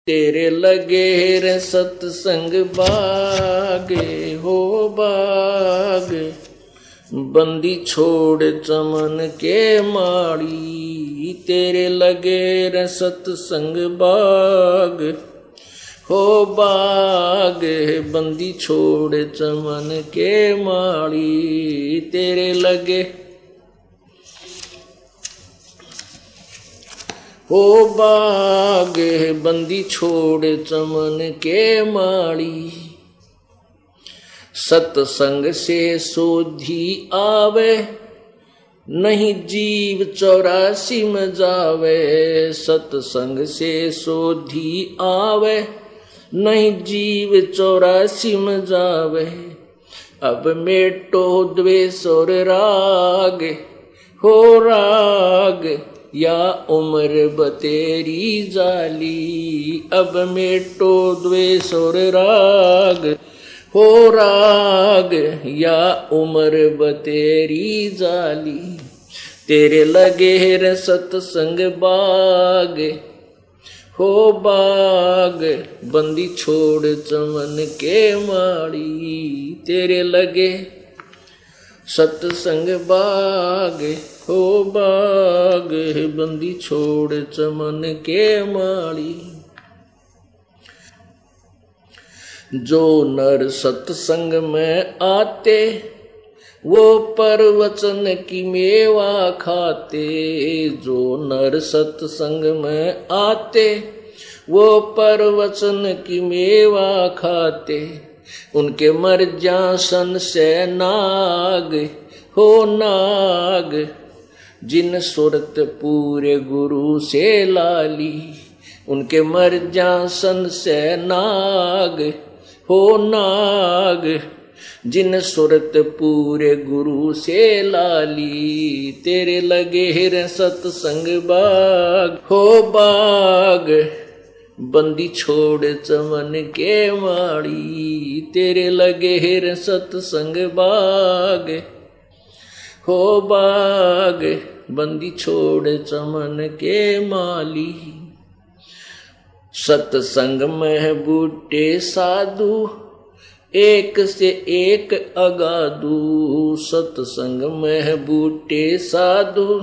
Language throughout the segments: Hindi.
तेरे लगे रे सत्संग बागे हो बाग, बंदी छोड़ चमन के माड़ी। तेरे लगे रे सत्संग बाग हो बाग, बंदी छोड़ चमन के माड़ी। तेरे लगे हो बाग, बंदी छोड़ चमन के माड़ी। सत्संग से सोधी आवे, नहीं जीव 84 में जावे। सत्संग से सोधी आवे, नहीं जीव 84 में जावे। अब मेटो द्वेष और राग हो राग, या उम्र बतेरी जाली। अब मेटो द्वेष और राग हो राग, या उम्र बतेरी जाली। तेरे लगे रे सत्संग बाग हो बाग, बंदी छोड़ चमन के माड़ी। तेरे लगे सत्संग बाग हो बाग, बंदी छोड़ चमन के माड़ी। जो नर सत्संग में आते, वो परवचन की मेवा खाते। जो नर सत्संग में आते, वो परवचन की मेवा खाते। उनके मर जासन से नाग हो नाग, जिन सुरत पूरे गुरु से लाली। उनके मर जासन से नाग हो नाग, जिन सुरत पूरे गुरु से लाली। तेरे लगे रे सत्संग बाग हो बाग, बंदी छोड़ चमन के माड़ी। तेरे लगे रे सत्संग बाग हो बाग, बंदी छोड़ चमन के माली। सत्संग में बूटे साधु, एक से एक अगाधु। सत्संग में बूटे साधु,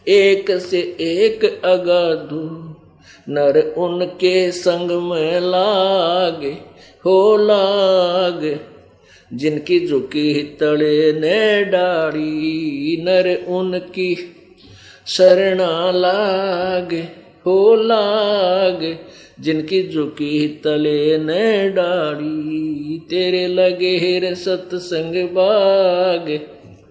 एक से एक अगाधु। नर उनके संग में लाग हो लाग, जिनकी झुकी तले ने डाड़ी। नर उनकी शरणा लाग हो लाग, जिनकी झुकी तले ने डाड़ी। तेरे लगे रे सत्संग बाग,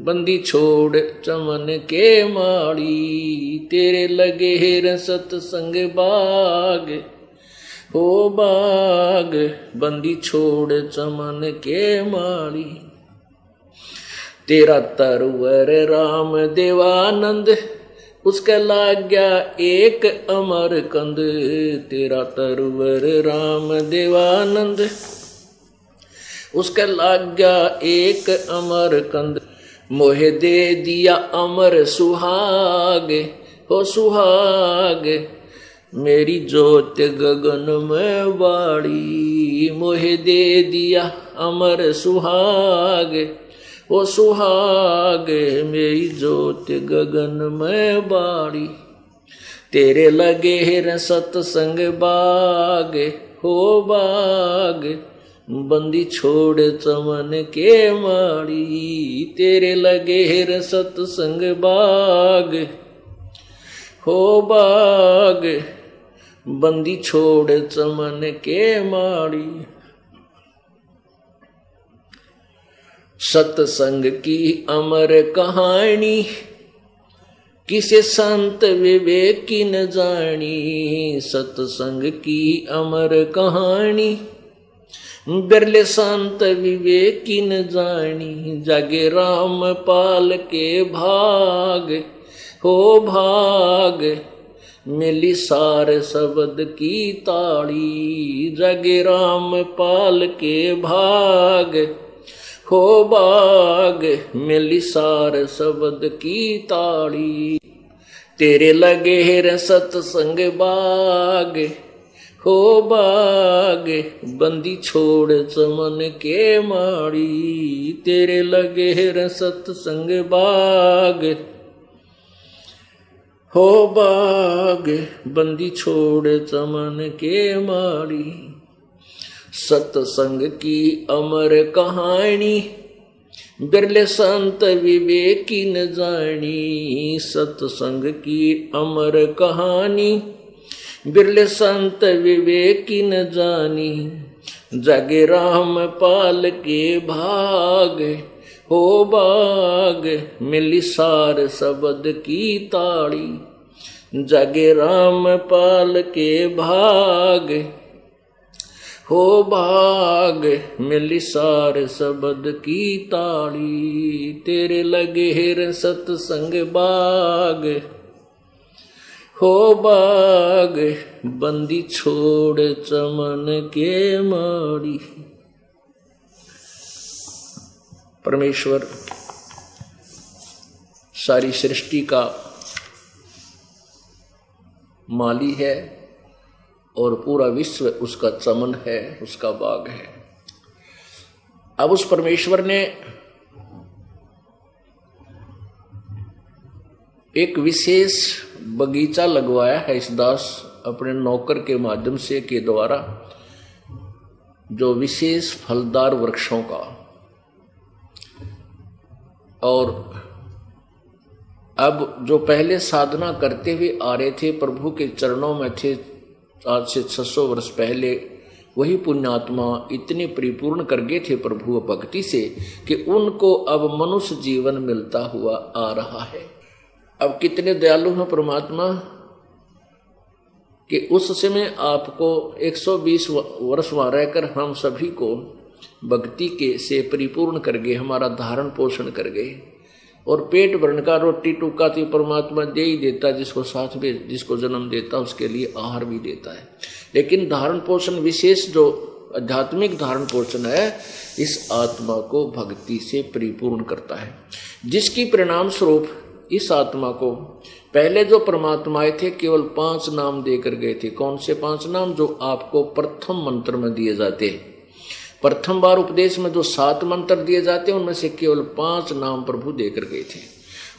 बंदी छोड़ चमन के माड़ी। तेरे लगे रे सत्संग बाग हो बाग, बंदी छोड़ चमन के माड़ी। तेरा तरवर राम देवानंद, उसका लाग गया एक अमर कंद। तेरा तरवर राम देवानंद, उसका लाग गया एक अमर कंद। मोहे दे दिया अमर सुहाग हो सुहाग, मेरी ज्योत गगन में बाड़ी। मोहे दे दिया अमर सुहाग ओ सुहाग, मेरी ज्योत गगन में बाड़ी। तेरे लगे रे सत्संग बाग हो बाग, बंदी छोड़ चमन के माड़ी। तेरे लगे रे सत्संग बाग हो बाग, बंदी छोड़ चमन के माड़ी। सत्संग की अमर कहानी, किसे संत विवेक की न जानी। सत्संग की अमर कहानी, बिरले संत विवेक की न जानी। जागे राम पाल के भाग हो भाग, मिली सार शब्द की ताड़ी। जागे राम पाल के भाग हो बाग, मिली सार शब्द की ताड़ी। तेरे लगे रे सत्संग बाग हो बाग बंदी छोड़ चमन के माड़ी, तेरे लगे र सत्संग बाग। हो बाग बंदी छोड़ चमन के माड़ी, सत्संग की अमर कहानी, बिरले संत विवेकी न जानी। सत्संग की अमर कहानी, बिरले संत विवेकी न जानी। जगे राम पाल के भाग, हो बाग मिली सार शब्द की ताड़ी। जगे राम पाल के भाग, हो बाग मिली सार शब्द की ताड़ी। तेरे लगे र सत्संग बाग, हो बाग बंदी छोड़ चमन के माड़ी। परमेश्वर सारी सृष्टि का माली है और पूरा विश्व उसका चमन है, उसका बाग है। अब उस परमेश्वर ने एक विशेष बगीचा लगवाया है इस दास अपने नौकर के माध्यम से के द्वारा, जो विशेष फलदार वृक्षों का। और अब जो पहले साधना करते हुए आ रहे थे, प्रभु के चरणों में थे आज से 600 वर्ष पहले, वही पुण्यात्मा इतने परिपूर्ण कर गए थे प्रभु भक्ति से कि उनको अब मनुष्य जीवन मिलता हुआ आ रहा है। अब कितने दयालु हैं परमात्मा कि उस समय आपको 120 वर्ष वहां रहकर हम सभी को भक्ति के से परिपूर्ण कर गए, हमारा धारण पोषण कर गए। और पेट भरने का रोटी टुक्का तो परमात्मा दे ही देता, जिसको साथ में जिसको जन्म देता उसके लिए आहार भी देता है। लेकिन धारण पोषण विशेष जो आध्यात्मिक धारण पोषण है, इस आत्मा को भक्ति से परिपूर्ण करता है, जिसकी परिणाम स्वरूप इस आत्मा को पहले जो परमात्मा आए थे केवल 5 नाम देकर गए थे। कौन से 5 नाम? जो आपको प्रथम मंत्र में दिए जाते हैं। प्रथम बार उपदेश में जो 7 मंत्र दिए जाते हैं उनमें से केवल 5 नाम प्रभु देकर गए थे।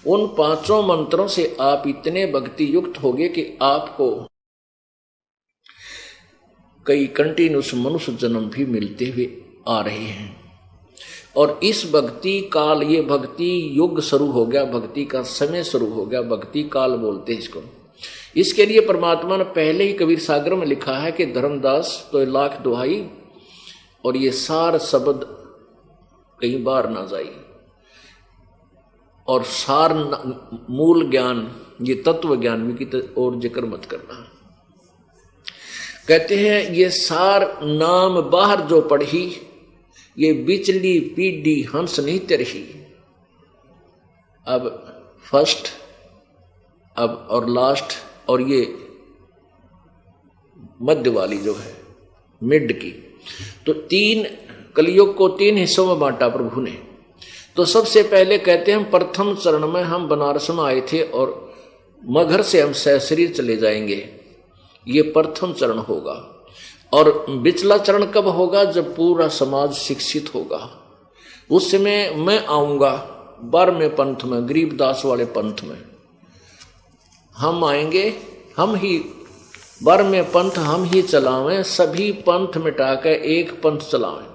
उन 5 मंत्रों से आप इतने भक्ति युक्त हो गए कि आपको कई कंटिन्यूस मनुष्य जन्म भी मिलते हुए आ रहे हैं। और इस भक्ति काल, ये भक्ति युग शुरू हो गया, भक्ति का समय शुरू हो गया, भक्ति काल बोलते हैं इसको। इसके लिए परमात्मा ने पहले ही कबीर सागर में लिखा है कि धर्मदास तो लाख दुहाई और ये सार शब्द कहीं बार ना जाई, और सार मूल ज्ञान, ये तत्व ज्ञान में की और जिक्र मत करना। कहते हैं ये सार नाम बाहर जो पढ़ी, ये बिचली पीढ़ी हंस नहीं तरही। अब फर्स्ट, अब और लास्ट, और ये मध्य वाली जो है मिड की, तो 3 कलयुग को 3 हिस्सों में बांटा प्रभु ने। तो सबसे पहले कहते हैं हम प्रथम चरण में हम बनारस में आए थे और मगहर से हम सहशरीर चले जाएंगे, ये प्रथम चरण होगा। और बिचला चरण कब होगा? जब पूरा समाज शिक्षित होगा। उस समय मैं आऊंगा 12वें पंथ में, गरीबदास वाले पंथ में हम आएंगे, हम ही 12वें पंथ हम ही चलावें, सभी पंथ मिटाकर एक पंथ चलावें।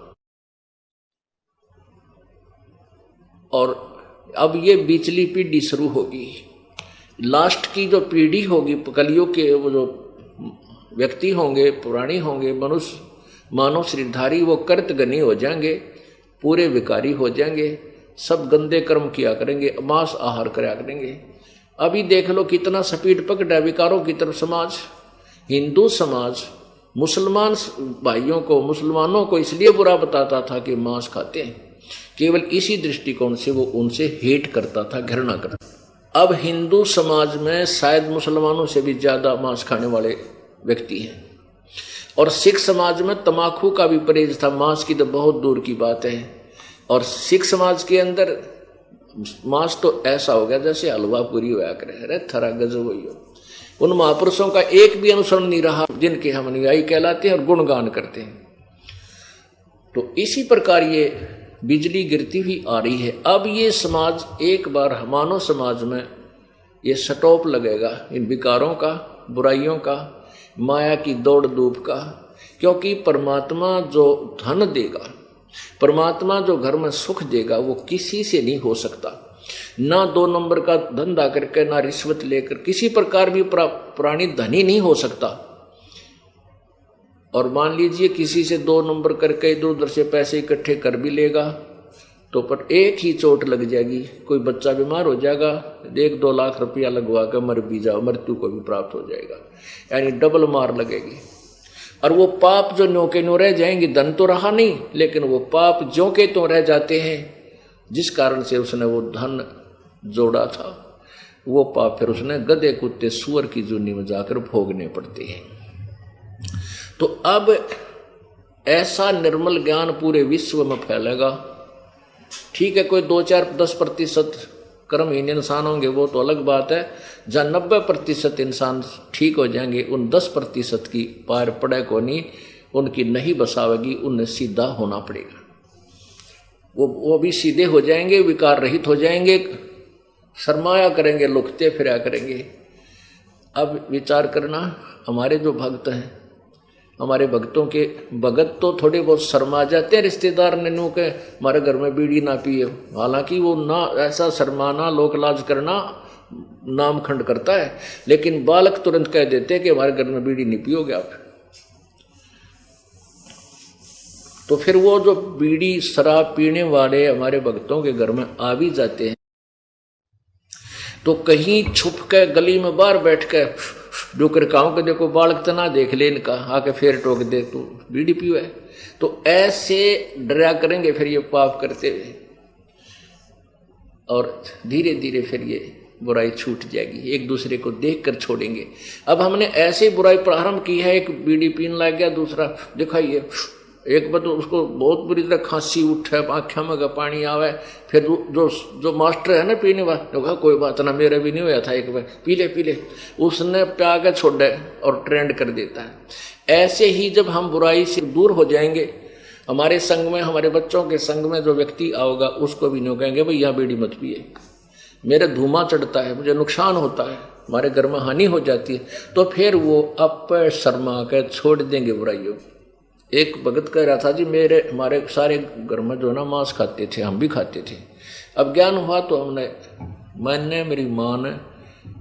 और अब ये बिचली पीढ़ी शुरू होगी। लास्ट की जो पीढ़ी होगी कलियुग के, वो जो व्यक्ति होंगे, पुराणी होंगे, मनुष्य मानव श्रीधारी, वो कर्तगनी हो जाएंगे, पूरे विकारी हो जाएंगे, सब गंदे कर्म किया करेंगे, मांस आहार करा करेंगे। अभी देख लो कितना स्पीड पकड़ा विकारों की तरफ समाज। हिंदू समाज मुसलमान भाइयों को, मुसलमानों को इसलिए बुरा बताता था कि मांस खाते हैं, केवल इसी दृष्टिकोण से वो उनसे हेट करता था, घृणा करता। अब हिंदू समाज में शायद मुसलमानों से भी ज्यादा मांस खाने वाले व्यक्ति हैं। और सिख समाज में तमाकू का भी परहेज था, मांस की तो बहुत दूर की बात है। और सिख समाज के अंदर मांस तो ऐसा हो गया जैसे हलवा पूरी होया करे, अरे थरा गजब हुई हो। उन महापुरुषों का एक भी अनुसरण नहीं रहा जिनके हम अनुयायी कहलाते हैं और गुणगान करते हैं। तो इसी प्रकार ये बिजली गिरती हुई आ रही है। अब ये समाज एक बार मानव समाज में ये स्टॉप लगेगा इन विकारों का, बुराइयों का, माया की दौड़ धूप का। क्योंकि परमात्मा जो धन देगा, परमात्मा जो घर में सुख देगा, वो किसी से नहीं हो सकता। ना 2 नंबर का धंधा करके, ना रिश्वत लेकर, किसी प्रकार भी प्राणी धनी नहीं हो सकता। और मान लीजिए किसी से 2 नंबर करके इधर उधर से पैसे इकट्ठे कर भी लेगा तो पर एक ही चोट लग जाएगी, कोई बच्चा बीमार हो जाएगा, 1-2 लाख रुपया लगवा कर मर भी जाओ, मृत्यु को भी प्राप्त हो जाएगा, यानी डबल मार लगेगी। और वो पाप जो न्यों के न्यों रह जाएंगे, धन तो रहा नहीं, लेकिन वो पाप ज्यों के त्यों रह जाते हैं, जिस कारण से उसने वो धन जोड़ा था, वो पाप फिर उसने गधे कुत्ते सुअर की जूनी में जाकर भोगने पड़ते हैं। तो अब ऐसा निर्मल ज्ञान पूरे विश्व में फैलेगा। ठीक है, कोई 2-4-10% कर्महीन इंसान होंगे, वो तो अलग बात है। जहाँ 90% इंसान ठीक हो जाएंगे, उन 10% की पार पड़े को नहीं, उनकी नहीं बसावेगी, उन्हें सीधा होना पड़ेगा। वो भी सीधे हो जाएंगे, विकार रहित हो जाएंगे, शर्माया करेंगे, लुकते फिरा करेंगे। अब विचार करना, हमारे जो भक्त हैं, हमारे भक्तों के भगत तो थोड़े बहुत शर्मा जाते हैं रिश्तेदार ने नु के हमारे घर में बीड़ी ना पिए। हालांकि वो ना ऐसा शर्माना, लोक लाज करना नाम खंड करता है, लेकिन बालक तुरंत कह देते हैं कि हमारे घर में बीड़ी नहीं पियोगे आप। तो फिर वो जो बीड़ी शराब पीने वाले हमारे भक्तों के घर में आ भी जाते हैं, तो कहीं छुप के गली में बाहर बैठ के जो कर कहूं कि देखो बालक तो ना देख ले इनका, आके फिर टोक दे तू बीड़ी पियो है। तो ऐसे डरा करेंगे फिर ये पाप करते हुए, और धीरे धीरे फिर ये बुराई छूट जाएगी, एक दूसरे को देख कर छोड़ेंगे। अब हमने ऐसे बुराई प्रारंभ की है, एक बीड़ी पीने लग गया, दूसरा दिखाइए, एक बार तो उसको बहुत बुरी तरह खांसी उठे, आँखों में का पानी आवे, फिर जो मास्टर है ना पीने वाला, तो कहा कोई बात ना, मेरे भी नहीं हुआ था, एक बार पी ले, उसने प्या के छोड़े और ट्रेंड कर देता है। ऐसे ही जब हम बुराई से दूर हो जाएंगे, हमारे संग में, हमारे बच्चों के संग में जो व्यक्ति आओगा, उसको भी नहीं कहेंगे भाई यहाँ बीड़ी मत पिए, मेरे धुआं चढ़ता है, मुझे नुकसान होता है, हमारे घर में हानि हो जाती है, तो फिर वो अब शर्मा कर छोड़ देंगे बुराइयों। एक भगत कह रहा था जी, हमारे सारे घर में जो ना मांस खाते थे, हम भी खाते थे। अब ज्ञान हुआ तो मैंने, मेरी माँ ने,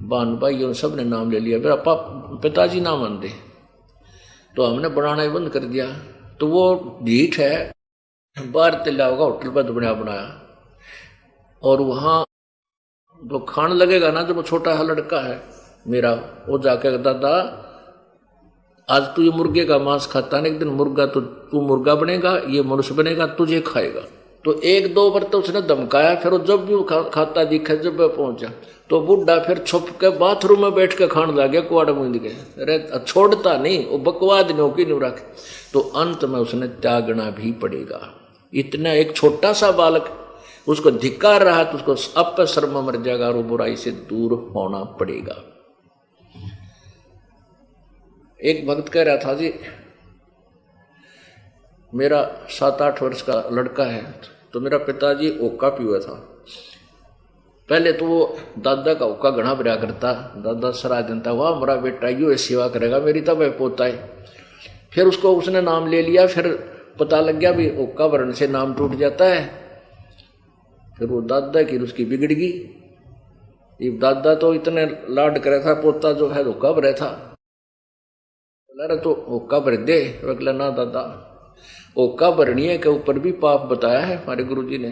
बान भाई, उन सब ने नाम ले लिया, मेरा पिताजी ना मान दे, तो हमने बनाना ही बंद कर दिया। तो वो ढीठ है, बाहर तिल्ला होगा होटल पर बनाया, और वहाँ जो खान लगेगा ना, जब वो छोटा सा लड़का है मेरा, वो जाके दादा आज तू ये मुर्गे का मांस खाता है, एक दिन मुर्गा तो तू मुर्गा बनेगा, ये मनुष्य बनेगा, तुझे खाएगा। तो 1-2 बार तो उसने धमकाया, फिर वो जब भी वो खाता दिखा, जब वह पहुंचा तो बुढ़ा फिर छुप के बाथरूम में बैठ के खाने लग गया, कुआड़ मूंद के, अरे छोड़ता नहीं, वो बकवाद नहीं की नहीं रख। तो अंत में उसने त्यागना भी पड़ेगा। इतना एक छोटा सा बालक उसको धिक्कार रहा, तो उसको अब शर्मा मर जाएगा और वो बुराई से दूर होना पड़ेगा। एक भक्त कह रहा था जी, मेरा 7-8 वर्ष का लड़का है, तो मेरा पिताजी ओका पिया था। पहले तो वो दादा का ओका घना भरा करता, दादा सराह देता, वाह मेरा बेटा यो सेवा करेगा मेरी, तब पोता है। फिर उसको उसने नाम ले लिया, फिर पता लग गया भी ओका भरने से नाम टूट जाता है। फिर वो दादा की उसकी बिगड़ गई। ये दादा तो इतने लाड करे था, पोता जो है ओका भरे था, अरे तो ओका भर दे। अगला ना दादा, ओका भरनी है के ऊपर भी पाप बताया है हमारे गुरुजी ने,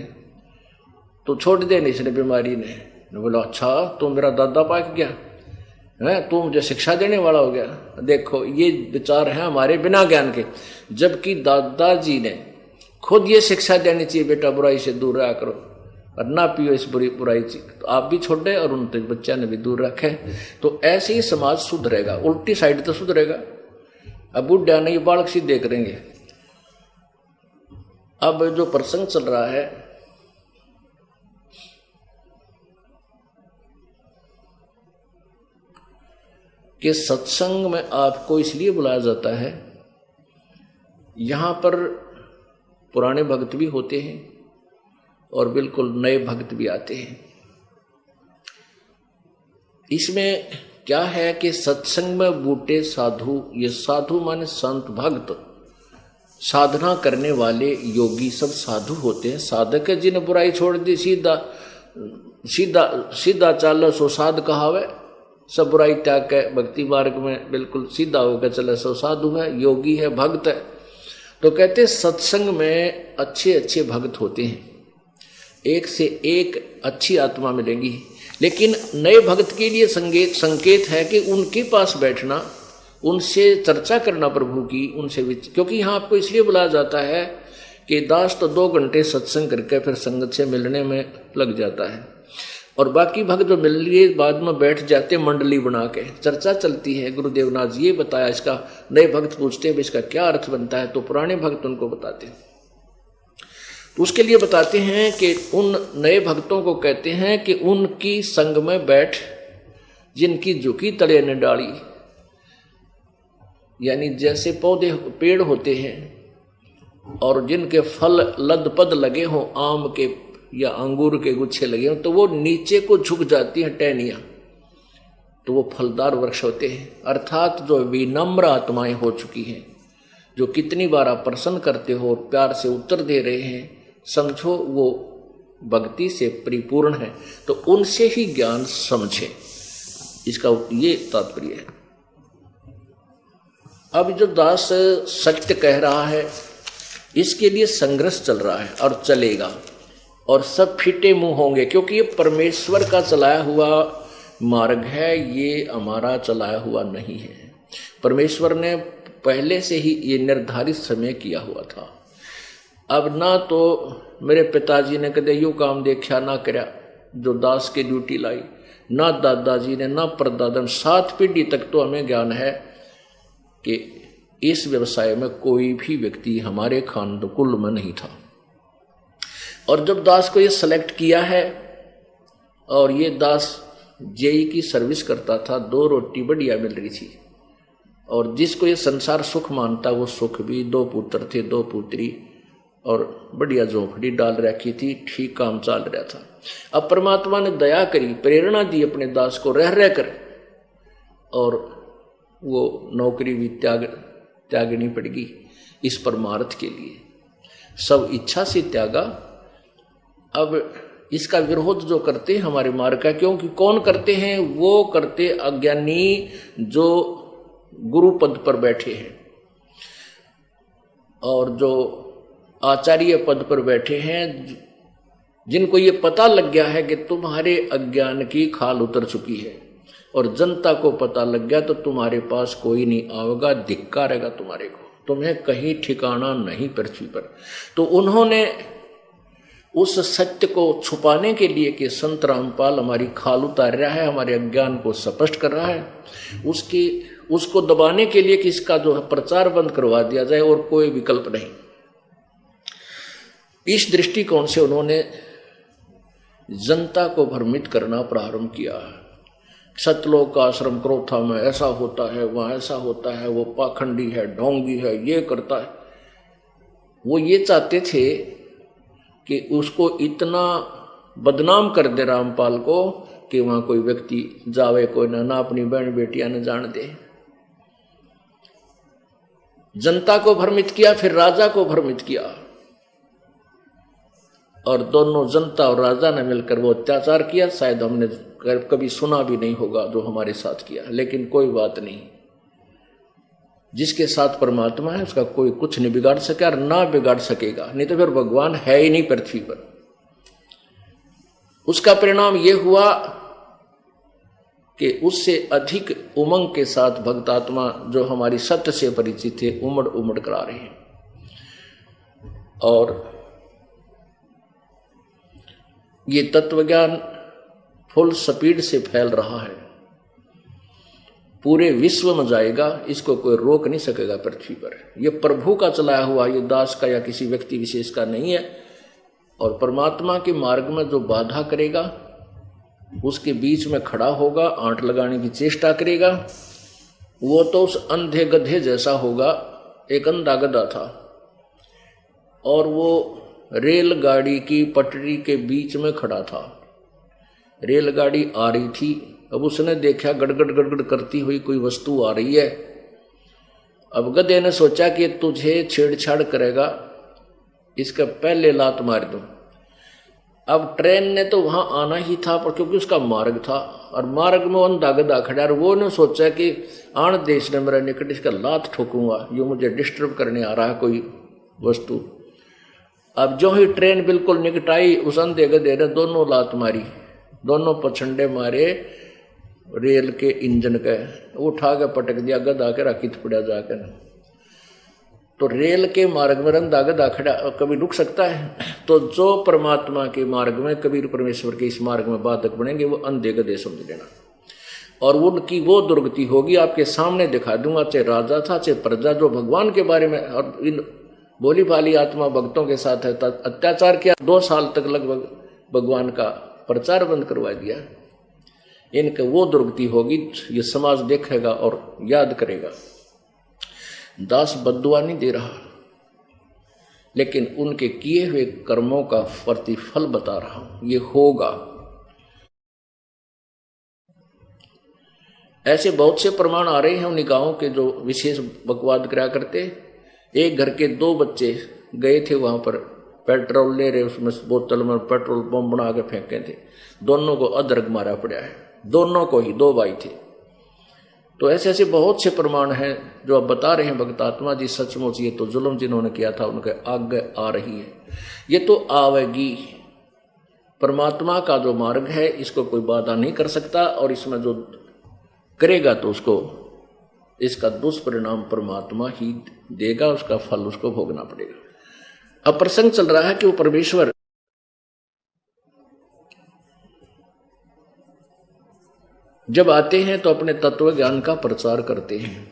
तो छोड़ दे नहीं इसने बीमारी ने। बोला अच्छा, तो मेरा दादा पाक गया है, तू मुझे शिक्षा देने वाला हो गया। देखो ये विचार है हमारे बिना ज्ञान के, जबकि दादाजी ने खुद ये शिक्षा देनी चाहिए, बेटा बुराई से दूर रहा करो और ना पियो इस बुराई से, तो आप भी छोड़े और उन बच्चा ने भी दूर रखे। तो ऐसे ही समाज सुधरेगा, उल्टी साइड तो सुधरेगा। अब बुढ़ा नहीं, बालक सीधे करेंगे। अब जो प्रसंग चल रहा है, कि सत्संग में आपको इसलिए बुलाया जाता है, यहां पर पुराने भक्त भी होते हैं और बिल्कुल नए भक्त भी आते हैं। इसमें क्या है कि सत्संग में बूटे साधु, ये साधु माने संत भक्त, साधना करने वाले योगी सब साधु होते हैं। साधक है जिन्हें बुराई छोड़ दी, सीधा सीधा सीधा चाल सो साध कहावे, सब बुराई त्याग के भक्ति मार्ग में बिल्कुल सीधा होकर चले सो साधु है, योगी है, भक्त है। तो कहते सत्संग में अच्छे अच्छे भक्त होते हैं, एक से एक अच्छी आत्मा मिलेंगी। लेकिन नए भक्त के लिए संकेत है कि उनके पास बैठना, उनसे चर्चा करना प्रभु की, उनसे क्योंकि यहाँ आपको इसलिए बुलाया जाता है कि दास तो 2 घंटे सत्संग करके फिर संगत से मिलने में लग जाता है, और बाकी भक्त जो मिल लिए बाद में बैठ जाते मंडली बना के, चर्चा चलती है। गुरुदेव नाथ ये बताया, इसका नए भक्त पूछते हैं इसका क्या अर्थ बनता है, तो पुराने भक्त उनको बताते हैं। तो उसके लिए बताते हैं कि उन नए भक्तों को कहते हैं कि उनकी संग में बैठ, जिनकी झुकी तले ने डाली, यानी जैसे पौधे पेड़ होते हैं और जिनके फल लदपद लगे हों, आम के या अंगूर के गुच्छे लगे हों, तो वो नीचे को झुक जाती हैं टहनियां, तो वो फलदार वृक्ष होते हैं। अर्थात जो विनम्र आत्माएं हो चुकी हैं, जो कितनी बार आप प्रसन्न करते हो, प्यार से उत्तर दे रहे हैं, समझो वो भक्ति से परिपूर्ण है, तो उनसे ही ज्ञान समझे, इसका ये तात्पर्य है। अब जो दास सत्य कह रहा है, इसके लिए संघर्ष चल रहा है और चलेगा, और सब फिटे मुंह होंगे, क्योंकि ये परमेश्वर का चलाया हुआ मार्ग है, ये हमारा चलाया हुआ नहीं है। परमेश्वर ने पहले से ही ये निर्धारित समय किया हुआ था। अब ना तो मेरे पिताजी ने कदे यूं काम देखा ना करया जो दास की ड्यूटी लाई, ना दादाजी ने, ना परदादा, 7 पीढ़ी तक तो हमें ज्ञान है कि इस व्यवसाय में कोई भी व्यक्ति हमारे खानकुल में नहीं था। और जब दास को ये सेलेक्ट किया है, और ये दास जेई की सर्विस करता था, 2 रोटी बढ़िया मिल रही थी, और जिसको ये संसार सुख मानता वो सुख भी, 2 पुत्र थे 2 पुत्री, और बढ़िया झोंपड़ी डाल रखी थी, ठीक काम चल रहा था। अब परमात्मा ने दया करी, प्रेरणा दी अपने दास को रह रह कर, और वो नौकरी भी त्यागनी पड़ेगी इस परमार्थ के लिए, सब इच्छा से त्यागा। अब इसका विरोध जो करते हैं हमारे मार्ग का, क्योंकि कौन करते हैं, वो करते अज्ञानी जो गुरु पद पर बैठे हैं, और जो आचार्य पद पर बैठे हैं, जिनको ये पता लग गया है कि तुम्हारे अज्ञान की खाल उतर चुकी है, और जनता को पता लग गया तो तुम्हारे पास कोई नहीं आवेगा, धिक्कारेगा तुम्हारे को, तुम्हें कहीं ठिकाना नहीं पृथ्वी पर। तो उन्होंने उस सत्य को छुपाने के लिए कि संत रामपाल हमारी खाल उतार रहा है, हमारे अज्ञान को स्पष्ट कर रहा है, उसको दबाने के लिए कि इसका जो प्रचार बंद करवा दिया जाए और कोई विकल्प नहीं। इस दृष्टिकोण से उन्होंने जनता को भ्रमित करना प्रारंभ किया। सतलोक का आश्रम क्रोथा में ऐसा होता है, वहां ऐसा होता है, वो पाखंडी है, ढोंगी है, ये करता है। वो ये चाहते थे कि उसको इतना बदनाम कर दे रामपाल को कि वहां कोई व्यक्ति जावे कोई ना अपनी बहन बेटियां न जान दे। जनता को भ्रमित किया, फिर राजा को भ्रमित किया, और दोनों जनता और राजा ने मिलकर वो अत्याचार किया। शायद हमने कभी सुना भी नहीं होगा जो हमारे साथ किया, लेकिन कोई बात नहीं, जिसके साथ परमात्मा है उसका कोई कुछ नहीं बिगाड़ सके और ना बिगाड़ सकेगा, नहीं तो फिर भगवान है ही नहीं पृथ्वी पर। उसका परिणाम यह हुआ कि उससे अधिक उमंग के साथ भक्तात्मा जो हमारी सत्य से परिचित थे उमड़ उमड़ कर आ रहे हैं, और ये तत्वज्ञान फुल स्पीड से फैल रहा है, पूरे विश्व में जाएगा, इसको कोई रोक नहीं सकेगा पृथ्वी पर। यह प्रभु का चलाया हुआ, ये दास का या किसी व्यक्ति विशेष का नहीं है। और परमात्मा के मार्ग में जो बाधा करेगा उसके बीच में खड़ा होगा, आंट लगाने की चेष्टा करेगा, वो तो उस अंधे गधे जैसा होगा। एक अंधा गधा था और वो रेलगाड़ी की पटरी के बीच में खड़ा था। रेलगाड़ी आ रही थी। अब उसने देखा गड़गड़ गड़गड़ करती हुई कोई वस्तु आ रही है। अब गधे ने सोचा कि तुझे छेड़छाड़ करेगा, इसका पहले लात मार दूं। अब ट्रेन ने तो वहां आना ही था, पर क्योंकि उसका मार्ग था और मार्ग में अंधा गधा खड़ा, और वो ने सोचा कि आन देश ने मेरा निकट, इसका लात ठोकूंगा, ये मुझे डिस्टर्ब करने आ रहा है कोई वस्तु। अब जो ही ट्रेन बिल्कुल निकट आई, उस अंधे गधे ने दोनों लात मारी, दोनों पछंडे मारे रेल के इंजन के, उठा के पटक दिया, गधा के राकित पड़ा जाकर। तो रेल के मार्ग में अंधा गधा खड़ा कभी रुक सकता है? तो जो परमात्मा के मार्ग में, कबीर परमेश्वर के इस मार्ग में बाधक बनेंगे, वो अंधे गधे समझ लेना। और उनकी वो दुर्गति होगी, आपके सामने दिखा दूंगा, चाहे राजा था चाहे प्रजा, जो भगवान के बारे में और इन भोली भाली आत्मा भक्तों के साथ है अत्याचार किया, 2 साल तक लगभग भगवान का प्रचार बंद करवा दिया। इनके वो दुर्गति होगी, ये समाज देखेगा और याद करेगा। दास बद्दुआ नहीं दे रहा, लेकिन उनके किए हुए कर्मों का प्रतिफल बता रहा हूं, ये होगा। ऐसे बहुत से प्रमाण आ रहे हैं उन गांवों के जो विशेष बकवाद करा करते। एक घर के 2 बच्चे गए थे वहां पर, पेट्रोल ले रहे, उसमें बोतल में पेट्रोल बम बना के फेंके थे, दोनों को अदरक मारा पड़ा है, दोनों को ही, 2 भाई थे। तो ऐसे ऐसे बहुत से प्रमाण हैं जो अब बता रहे हैं भक्त आत्मा जी, सचमुच ये तो जुल्म जिन्होंने किया था उनके आगे आ रही है, ये तो आवेगी। परमात्मा का जो मार्ग है इसको कोई बाधा नहीं कर सकता, और इसमें जो करेगा तो उसको इसका दुष्परिणाम परमात्मा ही देगा, उसका फल उसको भोगना पड़ेगा। अब प्रसंग चल रहा है कि वो परमेश्वर जब आते हैं तो अपने तत्व ज्ञान का प्रचार करते हैं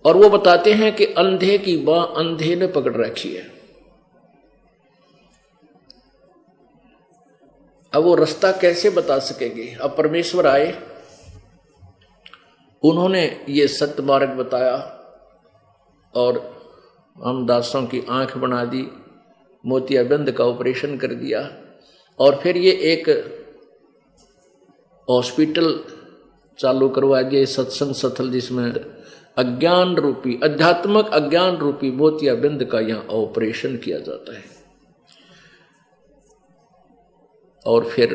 और वो बताते हैं कि अंधे की बाँ अंधे ने पकड़ रखी है। अब वो रास्ता कैसे बता सकेंगे? अब परमेश्वर आए, उन्होंने ये सत्य मार्ग बताया और हम दासों की आंख बना दी, मोतियाबिंद का ऑपरेशन कर दिया, और फिर ये एक हॉस्पिटल चालू करवा दिया, सत्संग स्थल, जिसमें अज्ञान रूपी, आध्यात्मिक अज्ञान रूपी मोतियाबिंद का यहाँ ऑपरेशन किया जाता है। और फिर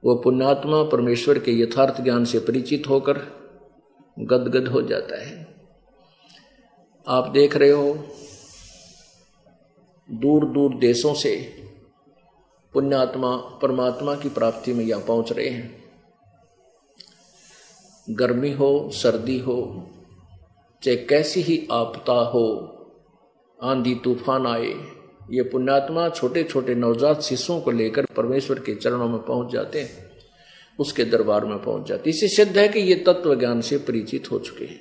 वो पुण्यात्मा परमेश्वर के यथार्थ ज्ञान से परिचित होकर गदगद हो जाता है। आप देख रहे हो दूर दूर देशों से पुण्यात्मा परमात्मा की प्राप्ति में यहां पहुंच रहे हैं। गर्मी हो, सर्दी हो, चाहे कैसी ही आपदा हो, आंधी तूफान आए, ये पुण्यात्मा छोटे छोटे नवजात शिशुओं को लेकर परमेश्वर के चरणों में पहुंच जाते हैं, उसके दरबार में पहुंच जाते। इससे सिद्ध है कि ये तत्व ज्ञान से परिचित हो चुके हैं।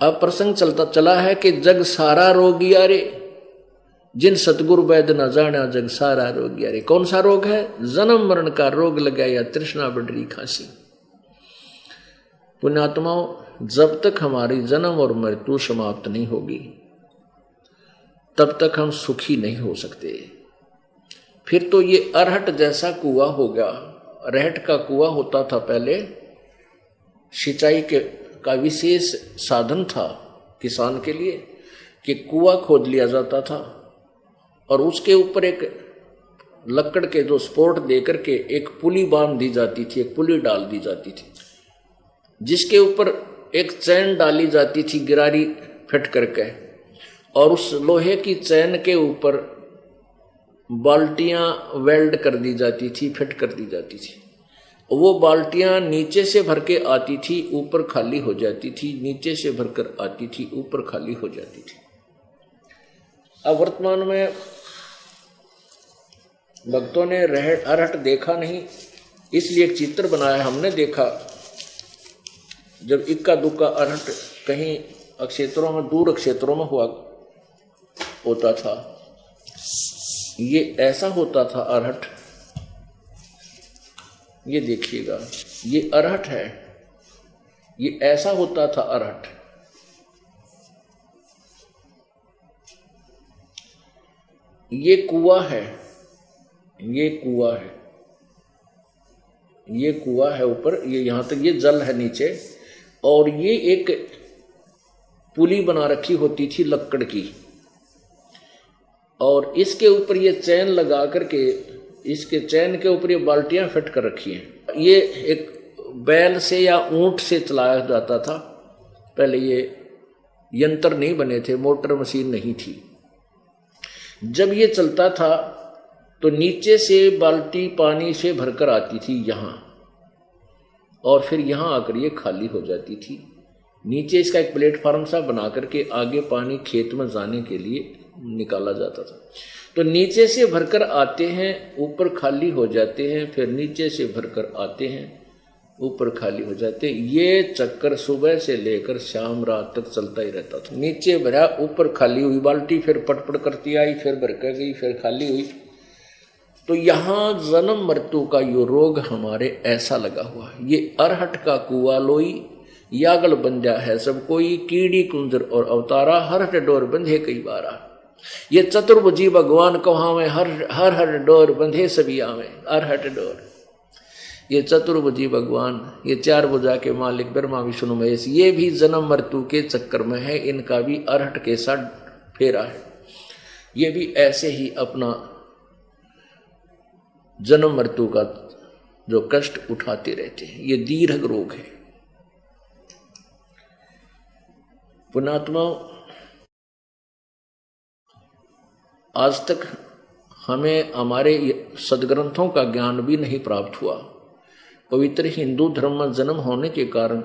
अब प्रसंग चला है कि जग सारा रोगिया रे, जिन सतगुरु वैद न जाना जग सारा रोगिया रे। कौन सा रोग है? जन्म मरण का रोग लगा या तृष्णा बढ़ी खांसी। पुण्यात्माओं, जब तक हमारी जन्म और मृत्यु समाप्त नहीं होगी तब तक हम सुखी नहीं हो सकते। फिर तो ये अरहट जैसा कुआं होगा। अरहट का कुआं होता था पहले, सिंचाई का विशेष साधन था किसान के लिए, कि कुआं खोद लिया जाता था और उसके ऊपर एक लकड़ के जो सपोर्ट देकर के एक पुली बांध दी जाती थी, एक पुली डाल दी जाती थी, जिसके ऊपर एक चैन डाली जाती थी गिरारी फिट करके, और उस लोहे की चैन के ऊपर बाल्टियां वेल्ड कर दी जाती थी, फिट कर दी जाती थी। वो बाल्टियां नीचे से भर के आती थी, ऊपर खाली हो जाती थी, नीचे से भरकर आती थी, ऊपर खाली हो जाती थी। अब वर्तमान में भक्तों ने अरहट देखा नहीं, इसलिए एक चित्र बनाया। हमने देखा जब इक्का दुक्का अरहट कहीं क्षेत्रों में, दूर क्षेत्रों में होता था, ये ऐसा होता था अरहट। ये देखिएगा, ये अरहट है, ये ऐसा होता था अरहट। ये कुआं है, ये कुआं है, ये कुआं है ऊपर, ये यहां तक ये जल है नीचे, और ये एक पुली बना रखी होती थी लक्कड़ की, और इसके ऊपर ये चैन लगा करके, इसके चैन के ऊपर ये बाल्टियां फिट कर रखी हैं। ये एक बैल से या ऊंट से चलाया जाता था। पहले ये यंत्र नहीं बने थे, मोटर मशीन नहीं थी। जब ये चलता था तो नीचे से बाल्टी पानी से भरकर आती थी यहां, और फिर यहां आकर ये खाली हो जाती थी। नीचे इसका एक प्लेटफार्म सा बना करके आगे पानी खेत में जाने के लिए निकाला जाता था। तो नीचे से भरकर आते हैं, ऊपर खाली हो जाते हैं, फिर नीचे से भरकर आते हैं, ऊपर खाली हो जाते हैं। ये चक्कर सुबह से लेकर शाम रात तक चलता ही रहता था। नीचे भरा, ऊपर खाली हुई बाल्टी, फिर पटपट करती आई, फिर भर कर गई, फिर खाली हुई। तो यहाँ जन्म मृत्यु का यो रोग हमारे ऐसा लगा हुआ है। ये अरहट का कुआ लोई, यागल बंध्या है सब कोई, कीड़ी कुंजर और अवतारा, हर हट डोर बंधे कई बारा। ये चतुर्भुजी भगवान कहावे, हर हर डोर बंधे सभी आवे, अरहट डोर। ये चतुर्भुजी भगवान, ये चार भुजा के मालिक ब्रह्मा विष्णु महेश, ये भी जन्म मृत्यु के चक्कर में है। इनका भी अरहट के साथ फेरा है। ये भी ऐसे ही अपना जन्म मृत्यु का जो कष्ट उठाते रहते हैं। ये दीर्घ रोग है। पुणात्मा, आज तक हमें हमारे सदग्रंथों का ज्ञान भी नहीं प्राप्त हुआ। पवित्र हिंदू धर्म में जन्म होने के कारण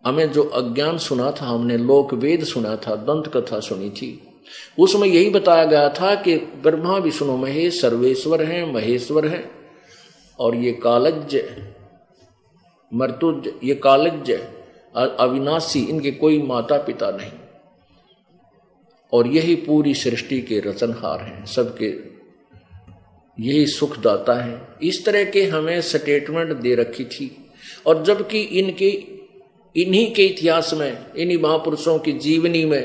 हमें जो अज्ञान सुना था, हमने लोक वेद सुना था, दंत कथा सुनी थी, उसमें यही बताया गया था कि ब्रह्मा विष्णु महेश सर्वेश्वर हैं, महेश्वर हैं, और ये कालज्ञ मर्तुज, ये कालज्ञ अविनाशी, इनके कोई माता पिता नहीं, और यही पूरी सृष्टि के रचनहार हैं, सबके यही सुखदाता है। इस तरह के हमें स्टेटमेंट दे रखी थी। और जबकि इन्हीं के इतिहास में, इन्हीं महापुरुषों की जीवनी में,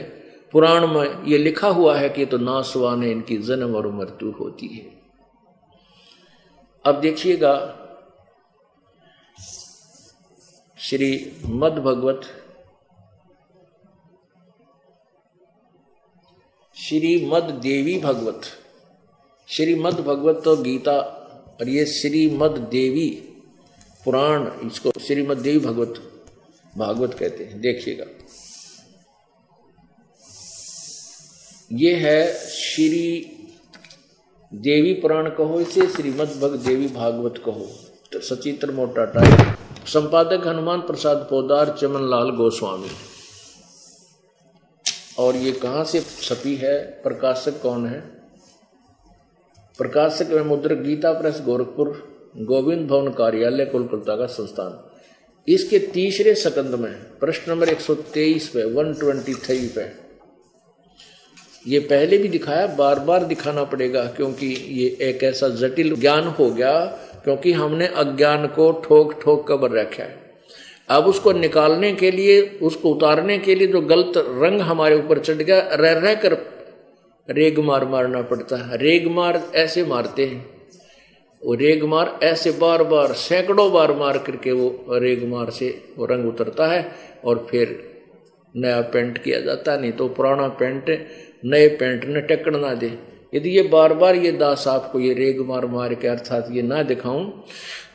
पुराण में ये लिखा हुआ है कि तो नासवान है, इनकी जन्म और मृत्यु होती है। अब देखिएगा श्री मद् भगवत, श्रीमद् देवी भगवत, श्रीमद् भगवत तो गीता, और ये श्रीमद् देवी पुराण, इसको श्रीमद् देवी भगवत भागवत कहते हैं। देखिएगा, ये है श्री देवी पुराण कहो, इसे श्रीमद् भगवत देवी भागवत कहो। तो सचित्र मोटा टाइप, संपादक हनुमान प्रसाद पोदार, चमन लाल गोस्वामी। और ये कहाँ से छपी है, प्रकाशक कौन है? प्रकाशक में मुद्रक गीता प्रेस गोरखपुर, गोविंद भवन कार्यालय, कोलकाता का संस्थान। इसके तीसरे सकंद में प्रश्न नंबर 123 पे, 123 पे, ये पहले भी दिखाया, बार बार दिखाना पड़ेगा, क्योंकि ये एक ऐसा जटिल ज्ञान हो गया, क्योंकि हमने अज्ञान को ठोक ठोक कर रखा है। अब उसको निकालने के लिए, उसको उतारने के लिए जो गलत रंग हमारे ऊपर चढ़ गया, रह रह कर रेग मार मारना पड़ता है। रेग मार ऐसे मारते हैं, वो रेग मार ऐसे बार बार सैकड़ों बार मार करके वो रेग मार से वो रंग उतरता है, और फिर नया पेंट किया जाता है। नहीं तो पुराना पेंट नए पेंट ने टक्कर ना दे। यदि ये बार बार ये दास आपको ये रेग मार मार के अर्थात ये ना दिखाऊं,